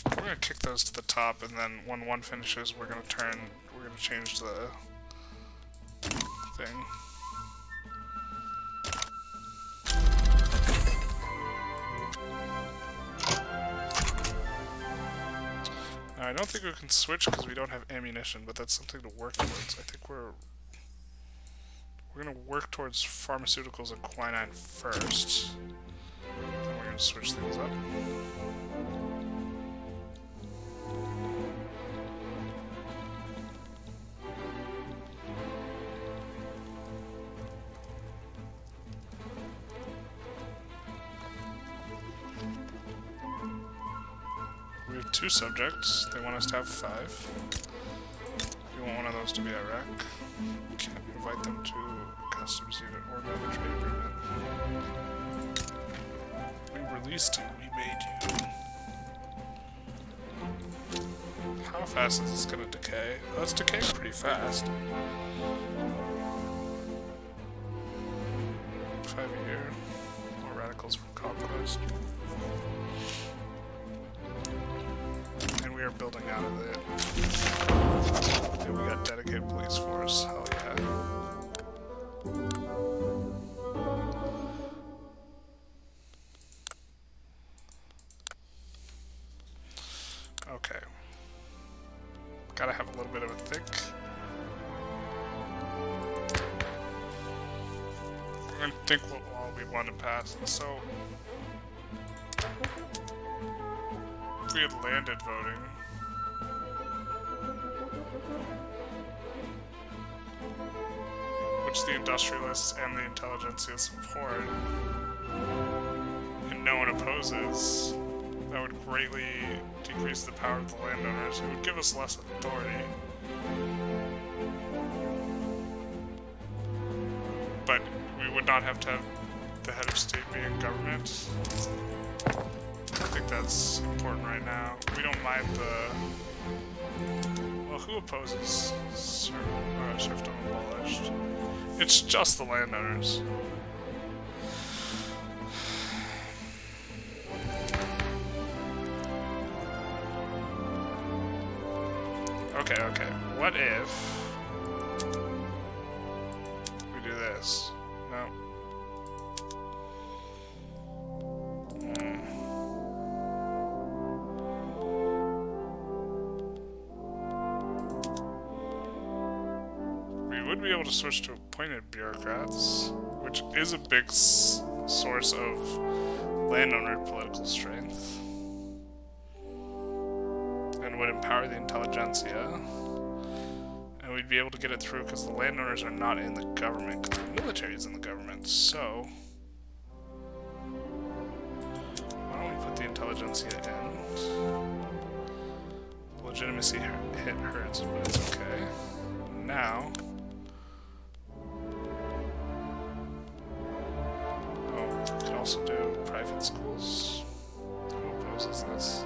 We're gonna kick those to the top, and then when one finishes, we're gonna change the thing. I don't think we can switch because we don't have ammunition, but that's something to work towards. I think we're gonna work towards pharmaceuticals and quinine first. Then we're gonna switch things up. We have 2 subjects. They want us to have 5. We want one of those to be Iraq. We can't invite them to customs unit or have a trade agreement. We released you. We made you. How fast is this gonna decay? Oh, it's decaying pretty fast. 5 a year. More radicals from conquest. We are building out of it. And we got dedicated police force. Hell yeah. Okay. Gotta have a little bit of a thick. We're gonna think what law we want to pass. So we had landed voting. Which the Industrialists and the Intelligentsia support, and no one opposes, that would greatly decrease the power of the landowners. It would give us less authority. But we would not have to have the head of state be in government. I think that's important right now. We don't mind the... Well, who opposes serfdom abolished? It's just the landowners. Okay, okay. What if we do this? No. Be able to switch to appointed bureaucrats, which is a big source of landowner political strength, and would empower the Intelligentsia, and we we'd be able to get it through because the landowners are not in the government, because the military is in the government. So why don't we put the Intelligentsia in? Legitimacy hit hurts, but it's okay. Now, oh, we could also do private schools. Who opposes this?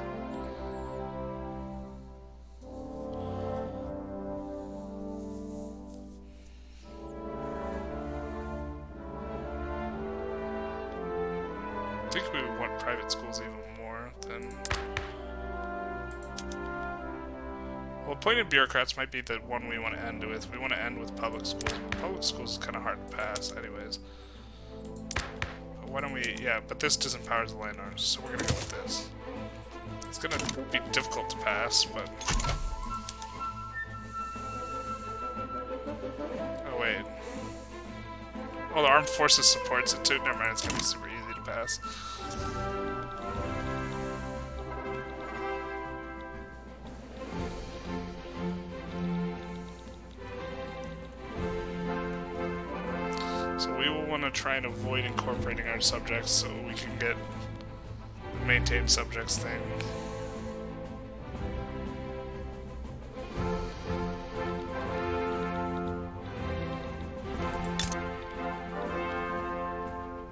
I think we would want private schools even more than... Well, appointed bureaucrats might be the one we want to end with. We want to end with public schools, but public schools is kind of hard to pass anyways. But why don't we... Yeah, but this disempowers the landowners, so we're going to go with this. It's going to be difficult to pass, but... Oh, wait. Oh, the armed forces supports it too. Never mind, it's going to be super easy to pass. So we will want to try and avoid incorporating our subjects so we can get the maintain subjects thing.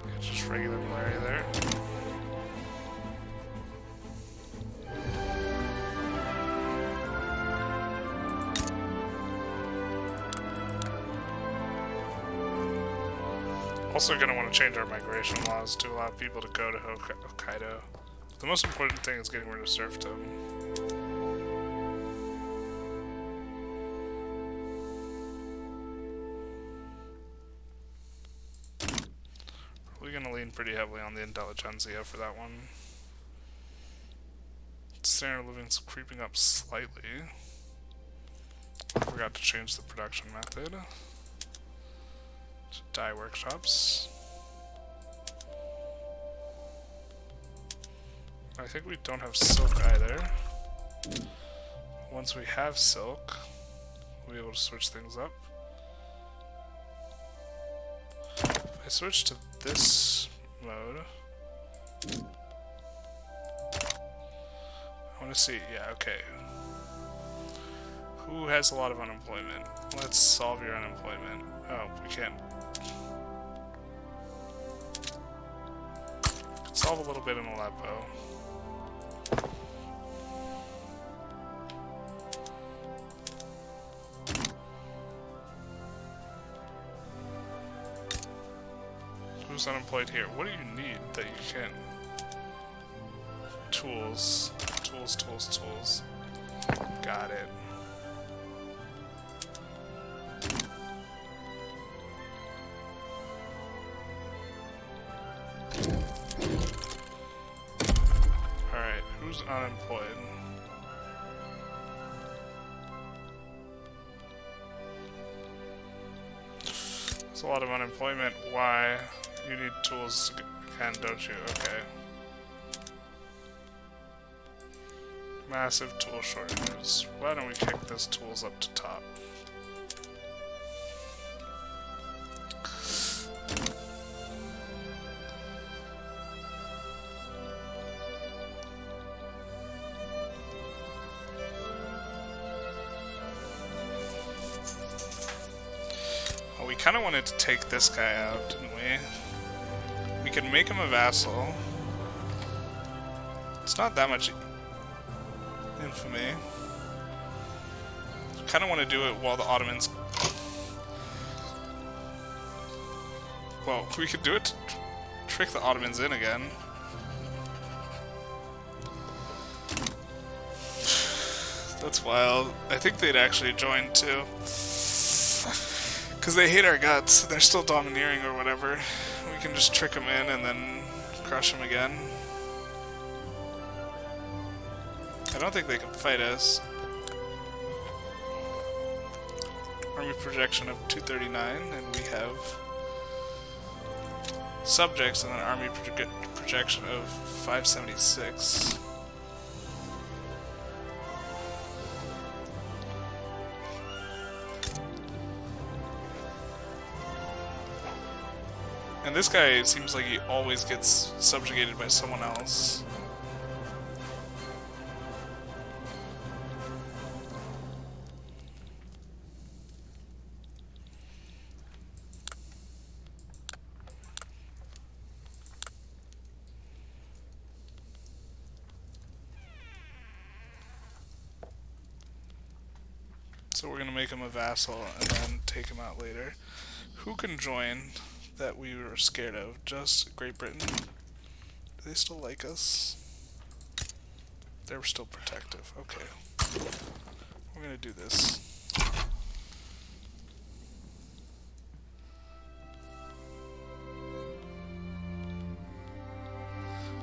Yeah, just regular malaria there. Also going to want to change our migration laws to allow people to go to Hokkaido. The most important thing is getting rid of serfdom. We're going to lean pretty heavily on the Intelligentsia for that one. Standard of living's creeping up slightly. Forgot to change the production method. Dye workshops. I think we don't have silk either. Once we have silk, we'll be able to switch things up. If I switch to this mode, I want to see, yeah, okay. Who has a lot of unemployment? Let's solve your unemployment. Oh, we can't. Solve a little bit in Aleppo. Who's unemployed here? What do you need that you can't? Tools. Tools, tools, tools. Got it. Alright, who's unemployed? There's a lot of unemployment. Why? You need tools again, don't you? Okay. Massive tool shortages. Why don't we kick those tools up to top? Well, we kind of wanted to take this guy out, didn't we? We can make him a vassal. It's not that much infamy. Kind of want to do it while the Ottomans... Well, we could do it to trick the Ottomans in again. That's wild. I think they'd actually join too. Because they hate our guts. They're still domineering or whatever. We can just trick them in and then crush them again. I don't think they can fight us. Army projection of 239, and we have subjects and an army projection of 576. And this guy, it seems like he always gets subjugated by someone else. So we're going to make him a vassal and then take him out later. Who can join that we were scared of? Just Great Britain? Do they still like us? They're still protective. Okay. We're going to do this.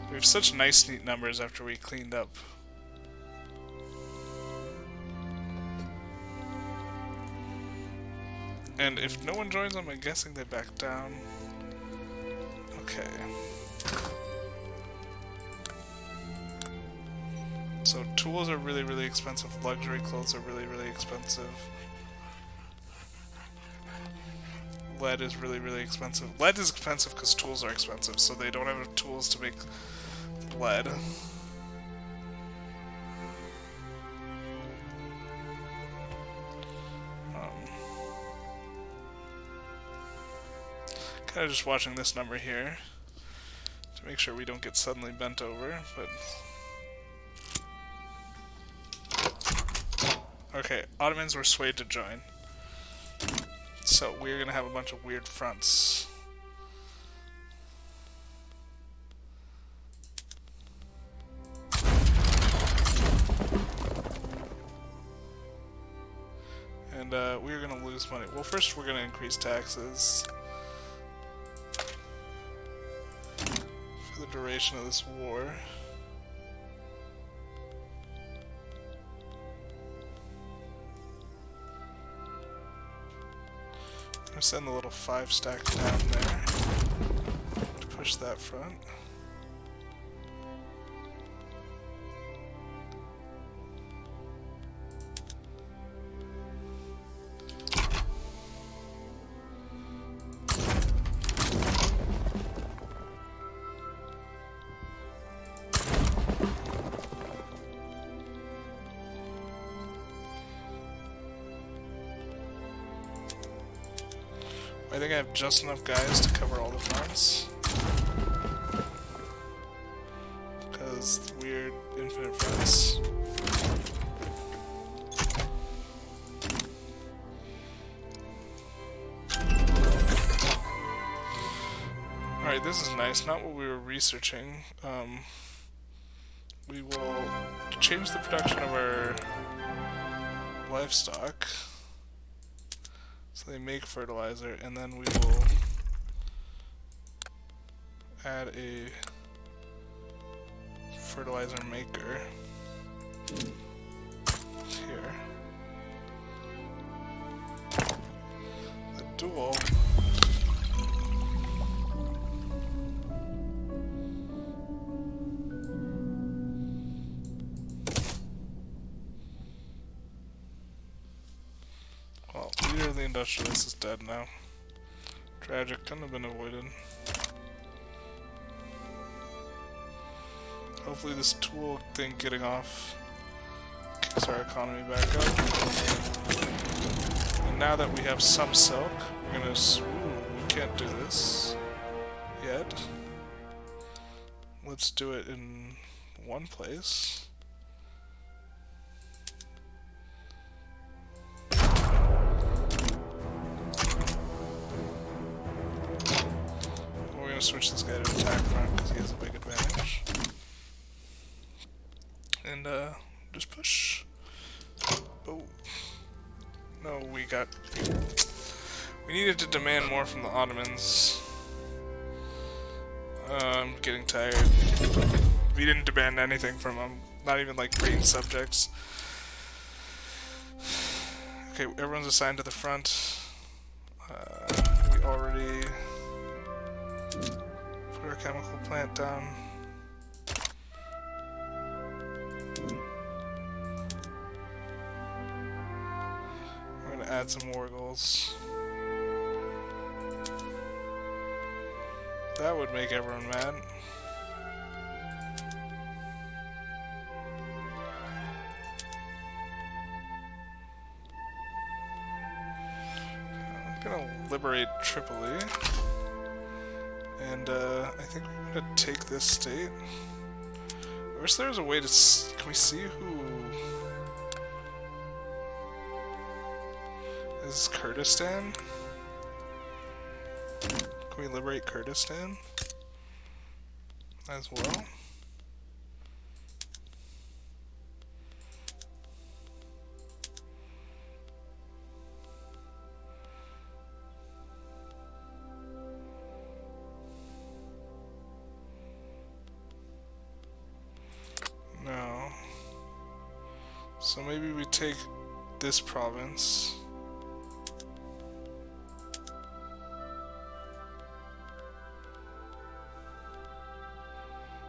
We have such nice, neat numbers after we cleaned up. And if no one joins them, I'm guessing they back down. Okay. So tools are really, really expensive. Luxury clothes are really, really expensive. Lead is really, really expensive. Lead is expensive because tools are expensive, so they don't have tools to make lead. Kind of just watching this number here to make sure we don't get suddenly bent over, but okay, Ottomans were swayed to join. So we're gonna have a bunch of weird fronts. And we're gonna lose money. Well, first we're gonna increase taxes for the duration of this war. I'm gonna send the little 5 stack down there to push that front. I think I have just enough guys to cover all the fronts. Because weird infinite fronts. Alright, this is nice. Not what we were researching. We will change the production of our livestock. So they make fertilizer, and then we will add a fertilizer maker here. The dual leader of the Industrialists is dead now. Tragic, couldn't have been avoided. Hopefully this tool thing getting off kicks our economy back up. And now that we have some silk, we're gonna... Ooh, we can't do this yet. Let's do it in one place. Switch this guy to attack front because he has a big advantage. And just push. Oh. No, we needed to demand more from the Ottomans. I'm getting tired. We didn't demand anything from them. Not even like green subjects. Okay, everyone's assigned to the front. We already put our chemical plant down. We're gonna add some war goals. That would make everyone mad. I'm gonna liberate Tripoli. And I think we're gonna take this state. I wish there was a way to can we see who is Kurdistan? Can we liberate Kurdistan as well? No. So maybe we take this province.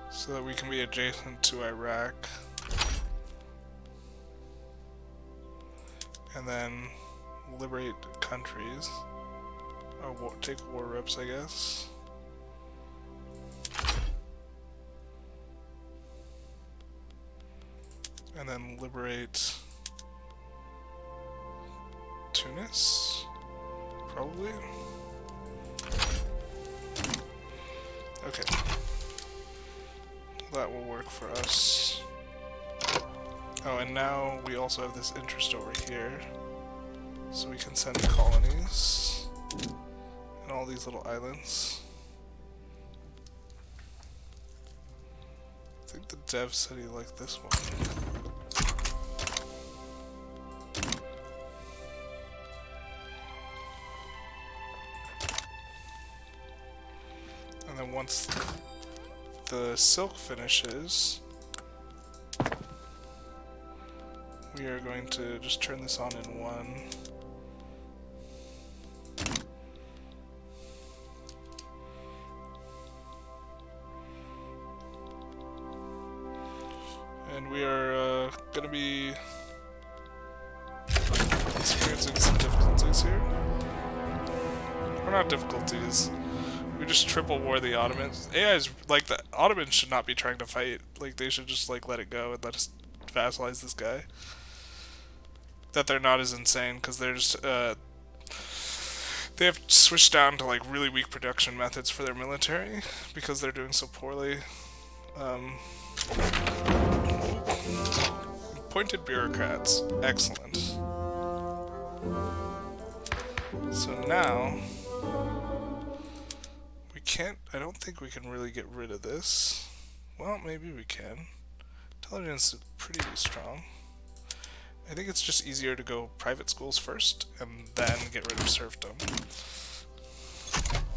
So that we can be adjacent to Iraq. And then liberate countries. Or take war reps, I guess. And then liberate Tunis, probably. Okay. That will work for us. Oh, and now we also have this interest over here. So we can send colonies. And all these little islands. I think the dev said he liked this one. And then once the silk finishes, we are going to just turn this on in one. And we are going to be experiencing some difficulties here. Or not difficulties. We just triple war the Ottomans. AI is like the Ottomans should not be trying to fight. Like they should just like let it go and let us vassalize this guy. That they're not as insane because they're just they have switched down to like really weak production methods for their military because they're doing so poorly. Appointed bureaucrats, excellent. So now. I don't think we can really get rid of this. Well, maybe we can. Intelligence is pretty strong. I think it's just easier to go private schools first, and then get rid of serfdom.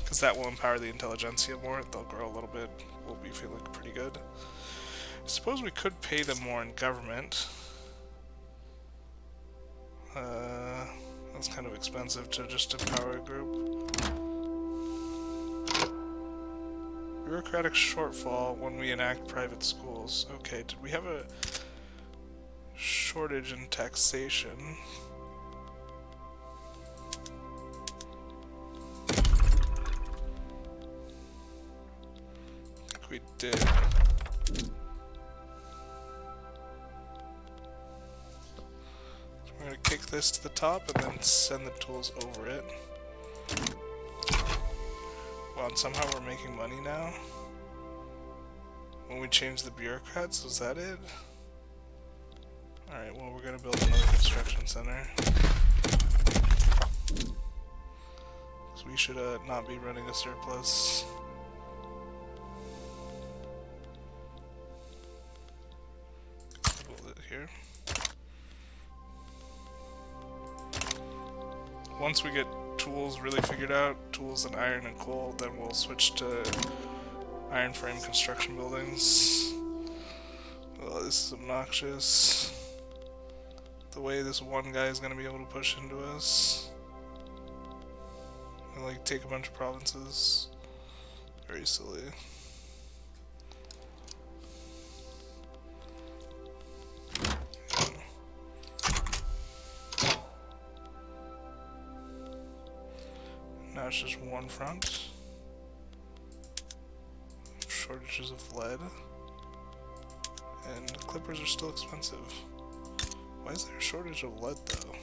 Because that will empower the Intelligentsia more, they'll grow a little bit, we'll be feeling pretty good. I suppose we could pay them more in government. That's kind of expensive to just empower a group. Bureaucratic shortfall when we enact private schools. Okay, did we have a shortage in taxation? I think we did. So we're going to kick this to the top and then send the tools over it. Wow, and somehow we're making money now? When we change the bureaucrats, was that it? Alright, well we're gonna build another construction center. So we should not be running a surplus. Build it here. Once we get tools really figured out, tools and iron and coal, then we'll switch to iron frame construction buildings. Oh, this is obnoxious. The way this one guy is going to be able to push into us. And like take a bunch of provinces. Very silly. Now it's just one front. shortages of lead. And clippers are still expensive. Why is there a shortage of lead though?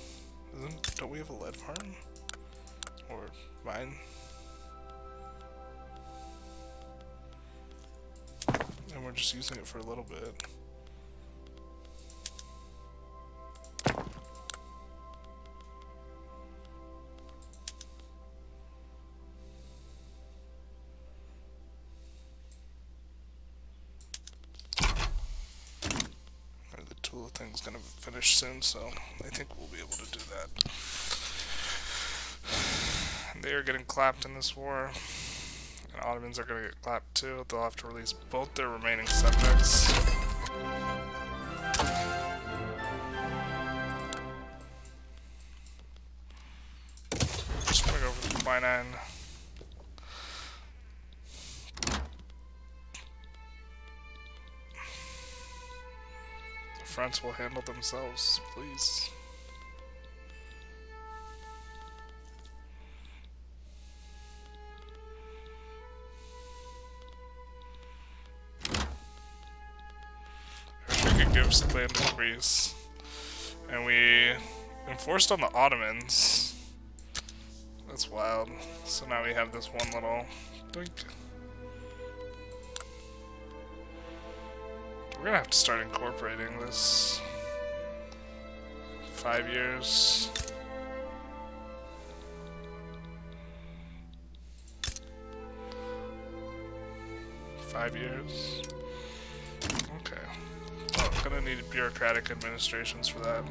Don't we have a lead farm? Or mine? And we're just using it for a little bit. Thing's gonna finish soon, so I think we'll be able to do that. They are getting clapped in this war, and Ottomans are gonna get clapped too. They'll have to release both their remaining subjects. Just bring over the Quinine. Fronts will handle themselves, please. I wish we could give land to Greece. And we enforced on the Ottomans. That's wild. So now we have this one little doink. We're gonna have to start incorporating this. 5 years. Okay. Oh, I'm gonna need bureaucratic administrations for that.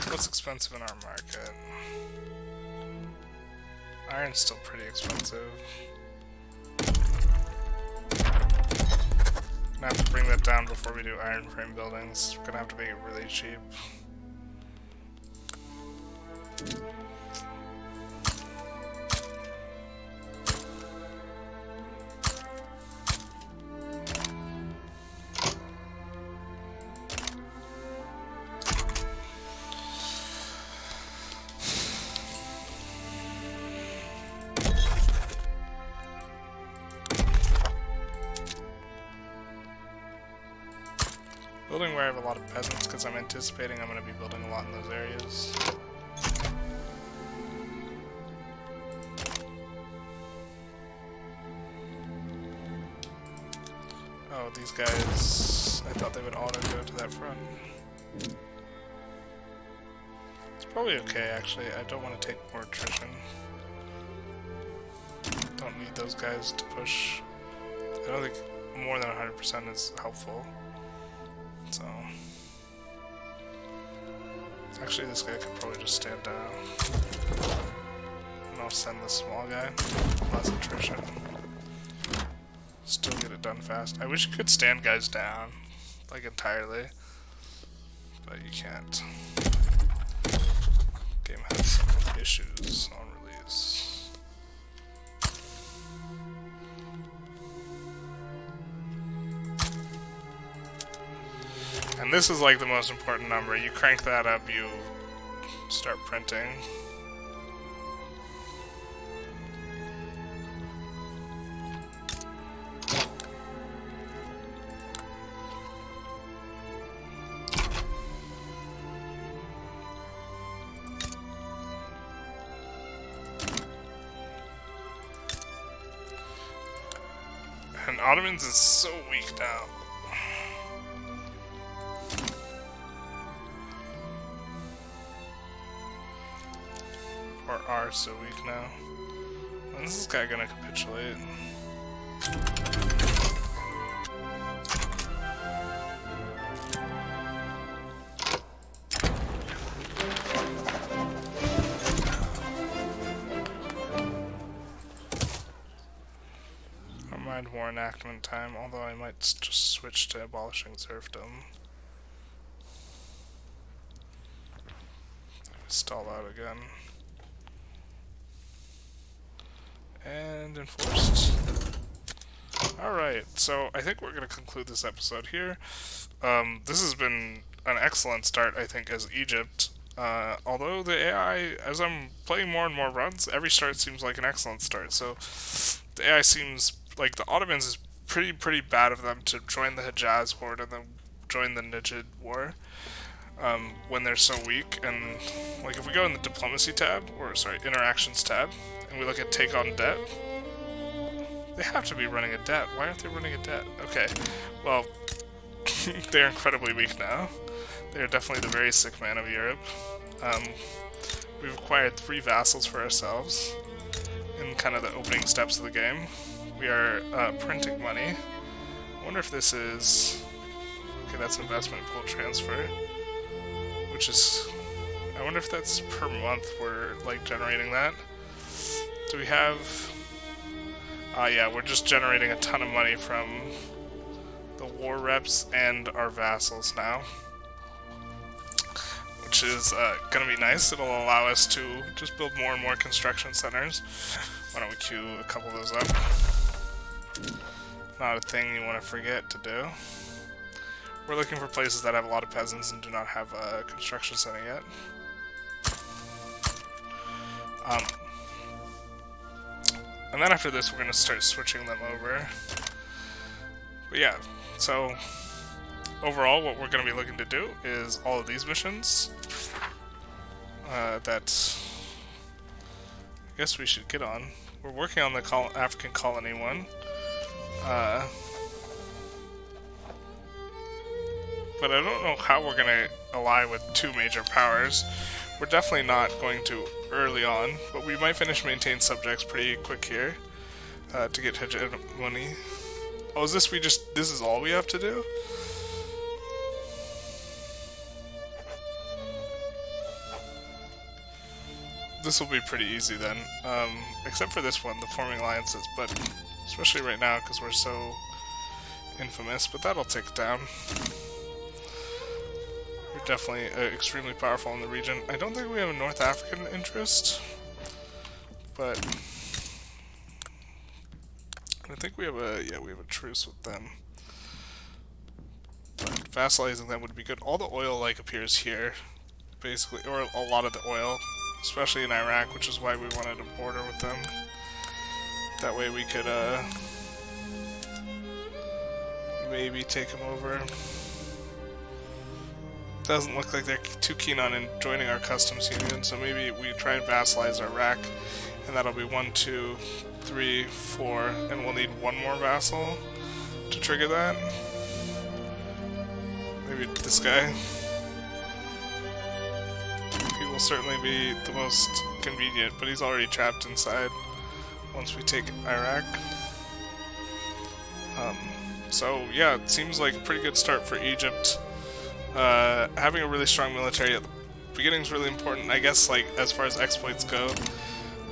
What's expensive in our market? Iron's still pretty expensive. Gonna have to bring that down before we do iron frame buildings. We're gonna have to make it really cheap. Building where I have a lot of peasants because I'm anticipating I'm going to be building a lot in those areas. Oh, these guys, I thought they would auto go to that front. It's probably okay actually, I don't want to take more attrition. Don't need those guys to push. I don't think more than 100% is helpful. So, actually this guy could probably just stand down. And I'll send the small guy. Less attrition. Still get it done fast. I wish you could stand guys down, like entirely. But you can't. Game has some issues on release. And this is like the most important number. You crank that up, you start printing. And Ottomans is so weak now. Or are so weak now. When is this guy gonna capitulate? find more enactment time, although I might just switch to abolishing serfdom. Stall out again. And enforced. Alright, so I think we're going to conclude this episode here. This has been an excellent start, I think, as Egypt. Although the AI, as I'm playing more and more runs, every start seems like an excellent start. So the AI seems like the Ottomans is pretty bad of them to join the Hejaz horde and then join the Najd war when they're so weak. And like if we go in the diplomacy tab, or sorry, interactions tab, and we look at take on debt, they have to be running a debt. Why aren't they running a debt? Okay, well, they're incredibly weak now. They're definitely the very sick man of Europe. We've acquired 3 vassals for ourselves in kind of the opening steps of the game. We are printing money. I wonder if this is... Okay, that's investment pool transfer. Which is... I wonder if that's per month we're, like, generating that. Do we have... yeah, we're just generating a ton of money from the war reps and our vassals now. Which is going to be nice. It'll allow us to just build more and more construction centers. Why don't we queue a couple of those up? Not a thing you want to forget to do. We're looking for places that have a lot of peasants and do not have a construction center yet. And then after this, we're going to start switching them over. But yeah, so overall, what we're going to be looking to do is all of these missions that I guess we should get on. We're working on the African colony one. But I don't know how we're going to ally with 2 major powers. We're definitely not going to early on, but we might finish maintain subjects pretty quick here to get hegemony. Oh, is this this is all we have to do? This will be pretty easy then, except for this one, the forming alliances, but especially right now because we're so infamous, but that'll tick down. We're definitely extremely powerful in the region. I don't think we have a North African interest, but I think we have a truce with them. But vassalizing them would be good. All the oil like appears here, basically, or a lot of the oil, especially in Iraq, which is why we wanted to border with them. That way we could maybe take them over. Doesn't look like they're too keen on joining our customs union, so maybe we try and vassalize Iraq, and that'll be 1, 2, 3, 4, and we'll need 1 more vassal to trigger that. Maybe this guy. He will certainly be the most convenient, but he's already trapped inside once we take Iraq. So yeah, it seems like a pretty good start for Egypt. Having a really strong military at the beginning is really important, I guess, like, as far as exploits go.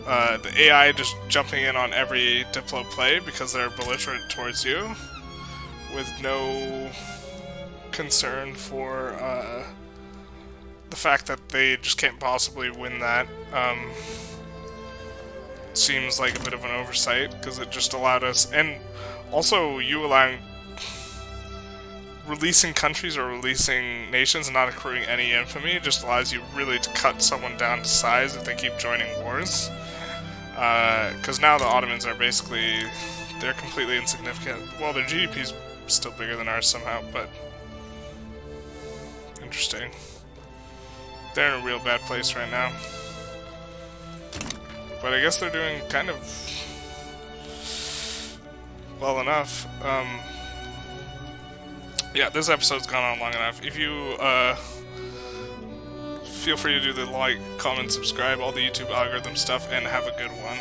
The AI just jumping in on every Diplo play because they're belligerent towards you, with no concern for the fact that they just can't possibly win that, seems like a bit of an oversight, because it just allowed us, and also you allowing releasing countries or releasing nations and not accruing any infamy just allows you really to cut someone down to size if they keep joining wars. Because now the Ottomans are basically, they're completely insignificant. Well, their GDP's still bigger than ours somehow, but interesting. They're in a real bad place right now. But I guess they're doing kind of well enough. Yeah, this episode's gone on long enough. If you, feel free to do the like, comment, subscribe, all the YouTube algorithm stuff, and have a good one.